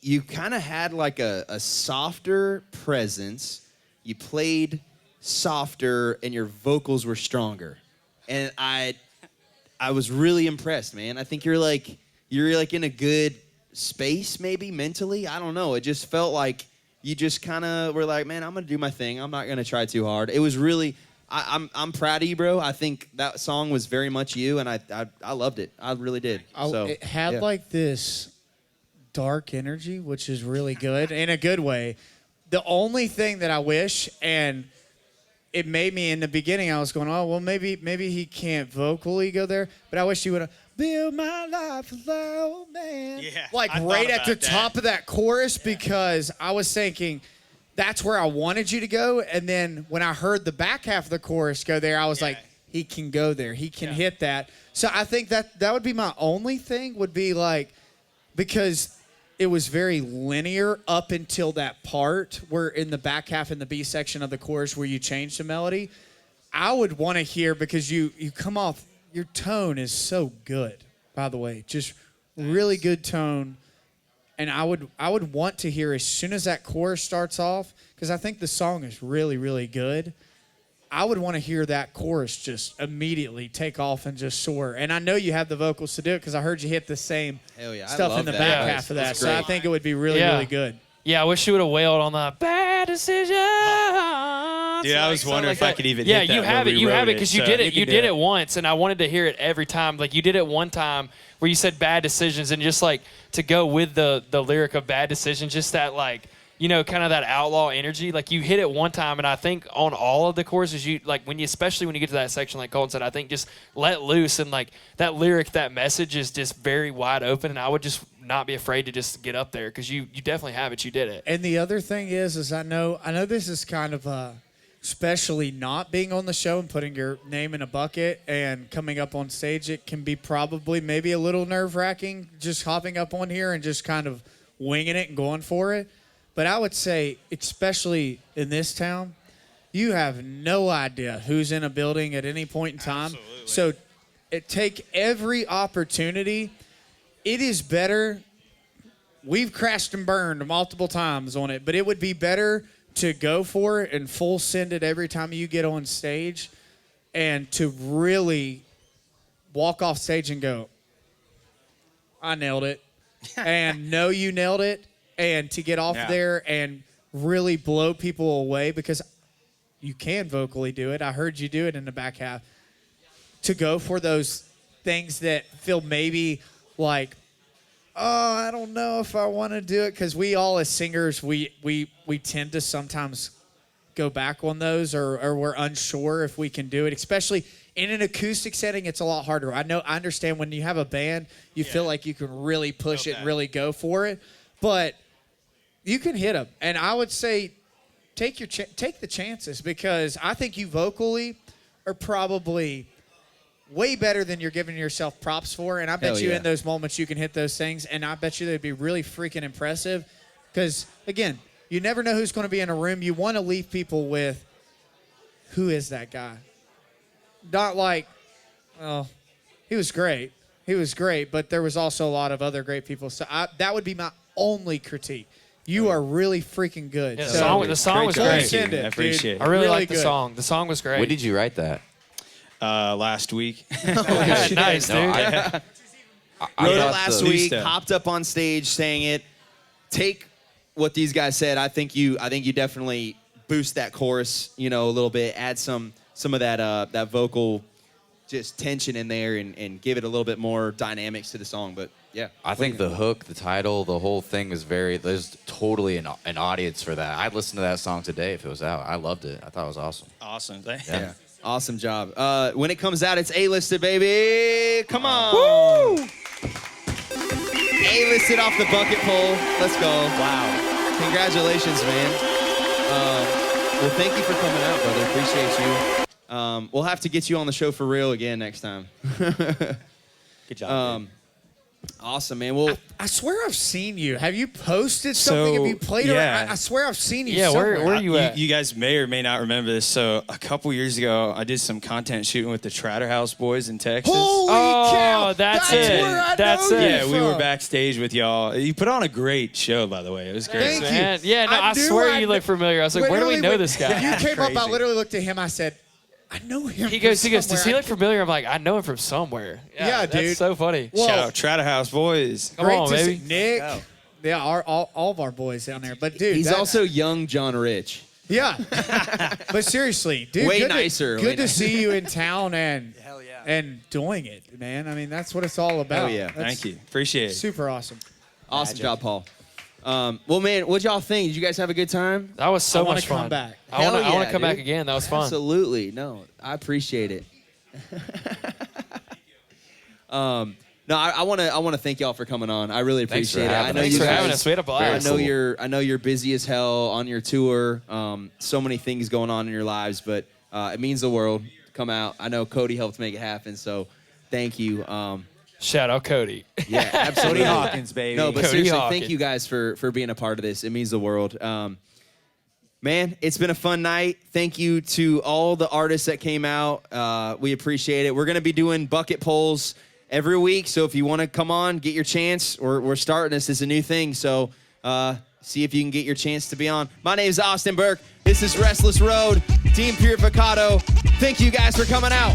S2: you kind of had like a softer presence. You played softer, and your vocals were stronger. And I was really impressed, man. I think you're like in a good space, maybe mentally. I don't know. It just felt like you just kind of were like, man, I'm gonna do my thing. I'm not gonna try too hard. It was really. I'm proud of you, bro. I think that song was very much you, and I loved it. I really did. So
S4: It had
S2: yeah.
S4: like this dark energy, which is really good in a good way. The only thing that I wish, and it made me in the beginning, I was going, oh, well, maybe he can't vocally go there, but I wish he would have build my life alone, man.
S1: Yeah,
S4: like
S1: I thought
S4: right at the
S1: about that.
S4: top of that chorus because I was thinking that's where I wanted you to go. And then when I heard the back half of the chorus go there, I was like, he can go there. He can hit that. So I think that would be my only thing would be like, because it was very linear up until that part where in the back half in the B section of the chorus where you change the melody. I would want to hear because you come off, your tone is so good, by the way, just really good tone. And I would want to hear as soon as that chorus starts off, because I think the song is really, really good. I would want to hear that chorus just immediately take off and just soar. And I know you have the vocals to do it because I heard you hit the same
S2: Hell yeah, I
S4: stuff
S2: love
S4: in the
S2: that.
S4: back
S2: Yeah,
S4: half of that.
S2: that's
S4: So I
S2: great.
S4: think it would be really,
S3: Yeah.
S4: really good.
S3: Yeah, I wish you would have wailed on the bad decision.
S1: Dude, I was wondering if I could even
S3: Yeah,
S1: hit that
S3: you have
S1: when
S3: it.
S1: we
S3: You have
S1: wrote
S3: it because you
S1: so
S3: did it.
S1: can
S3: You
S1: do
S3: did it once, and I wanted to hear it every time. Like you did it one time where you said bad decisions, and just like to go with the lyric of bad decisions, just that like kind of that outlaw energy. Like you hit it one time, and I think on all of the choruses, you like especially when you get to that section, like Colton said, I think just let loose and like that lyric, that message is just very wide open, and I would just not be afraid to just get up there because you definitely have it. You did it.
S4: And the other thing is I know this is kind of especially not being on the show and putting your name in a bucket and coming up on stage, it can be probably maybe a little nerve-wracking just hopping up on here and just kind of winging it and going for it. But I would say, especially in this town, you have no idea who's in a building at any point in time. Absolutely. So take every opportunity. It is better. We've crashed and burned multiple times on it, but it would be better to go for it and full send it every time you get on stage and to really walk off stage and go, I nailed it, and know you nailed it, and to get off there and really blow people away because you can vocally do it. I heard you do it in the back half. To go for those things that feel maybe like, oh, I don't know if I want to do it, because we all as singers, we tend to sometimes go back on those or we're unsure if we can do it, especially in an acoustic setting. It's a lot harder. I understand when you have a band, you feel like you can really push it and really go for it, but you can hit them. And I would say take the chances, because I think you vocally are probably way better than you're giving yourself props for. And I bet you in those moments you can hit those things. And I bet you they'd be really freaking impressive. Because, again, you never know who's going to be in a room. You want to leave people with, who is that guy? Not like, well, he was great. He was great. But there was also a lot of other great people. So that would be my only critique. You are really freaking good.
S3: Yeah,
S4: so
S3: the song was great.
S1: I appreciate it.
S3: I really liked the
S4: good.
S3: song. The song was great.
S5: When did you write that?
S1: Last week.
S3: Nice, dude.
S5: I
S2: Wrote it
S5: thought
S2: last
S5: the-
S2: week,
S1: stuff.
S2: hopped up on stage, sang it. Take what these guys said. I think you definitely boost that chorus, a little bit. Add some of that vocal just tension in there and give it a little bit more dynamics to the song. But yeah,
S5: I think the hook, the title, the whole thing was there's totally an audience for that. I'd listen to that song today if it was out. I loved it. I thought it was awesome.
S1: Awesome.
S2: yeah. Awesome job. When it comes out, it's A-listed, baby. Come on. Woo! A-listed off the bucket pole. Let's go. Wow. Congratulations, man. Well, thank you for coming out, brother. Appreciate you. We'll have to get you on the show for real again next time.
S1: Good job.
S2: Awesome, man. Well,
S4: I swear I've seen you. Have you posted something? Have you played
S13: yeah.
S4: I swear I've seen you
S3: Yeah,
S4: somewhere.
S3: where are you at?
S13: You guys may or may not remember this. So a couple years ago, I did some content shooting with the Trotter House boys in Texas.
S4: Holy
S3: Oh,
S4: cow!
S3: that's it.
S4: Where I
S3: That's
S4: know
S3: it.
S4: you
S13: Yeah, we were
S4: from.
S13: backstage with y'all. You put on a great show, by the way. It was great.
S4: Thank you.
S3: Man, yeah, no, I
S4: knew
S3: swear you look familiar. I was like, where do we
S4: Literally,
S3: know
S4: when
S3: this guy?
S4: You came up, I
S13: Crazy.
S4: literally looked at him. I said, I know him.
S3: He goes,
S4: from
S3: does he
S4: somewhere."
S3: look familiar? I'm like, I know him from somewhere.
S4: Yeah,
S3: that's
S4: dude.
S3: so funny.
S4: Well,
S13: Shout out Trotter House boys.
S3: Come
S4: Great
S3: on,
S4: to
S3: baby.
S4: see Nick. Yeah, all of our boys down there. But dude,
S2: he's
S4: that's-
S2: also young John Rich.
S4: yeah. But seriously, dude,
S2: Way
S4: good
S2: nicer,
S4: To,
S2: way
S4: good to
S2: nicer.
S4: see you in town and
S1: Hell yeah.
S4: and doing it, man. I mean, that's what it's all about.
S2: yeah.
S4: That's
S13: Thank you. Appreciate it.
S4: Super awesome.
S2: Awesome job, Paul. Well, man, what'd y'all think? Did you guys have a good time?
S3: That was so
S4: I wanna
S3: much fun.
S4: come back.
S3: I want
S2: Hell
S3: to
S2: yeah,
S3: come back
S2: dude.
S3: again. That was fun.
S2: Absolutely. No, I appreciate it. No, I want to thank y'all for coming on. I really
S5: Thanks for
S2: appreciate it.
S5: having
S2: I
S5: us.
S2: know
S3: Thanks
S2: you
S3: for
S2: guys,
S3: having us. We had a blast.
S2: I know you're busy as hell on your tour. So many things going on in your lives, but it means the world to come out. I know Cody helped make it happen, so thank you.
S3: Shout out Cody.
S2: Yeah, absolutely.
S1: Cody Hawkins, baby.
S2: No, but
S3: Cody
S2: seriously,
S3: Hawkins.
S2: thank you guys for being a part of this. It means the world. Man, it's been a fun night. Thank you to all the artists that came out. We appreciate it. We're going to be doing bucket polls every week, so if you want to come on, get your chance. We're starting this. It's a new thing, so see if you can get your chance to be on. My name is Austin Burke. This is Restless Road, Team Purificado. Thank you guys for coming out.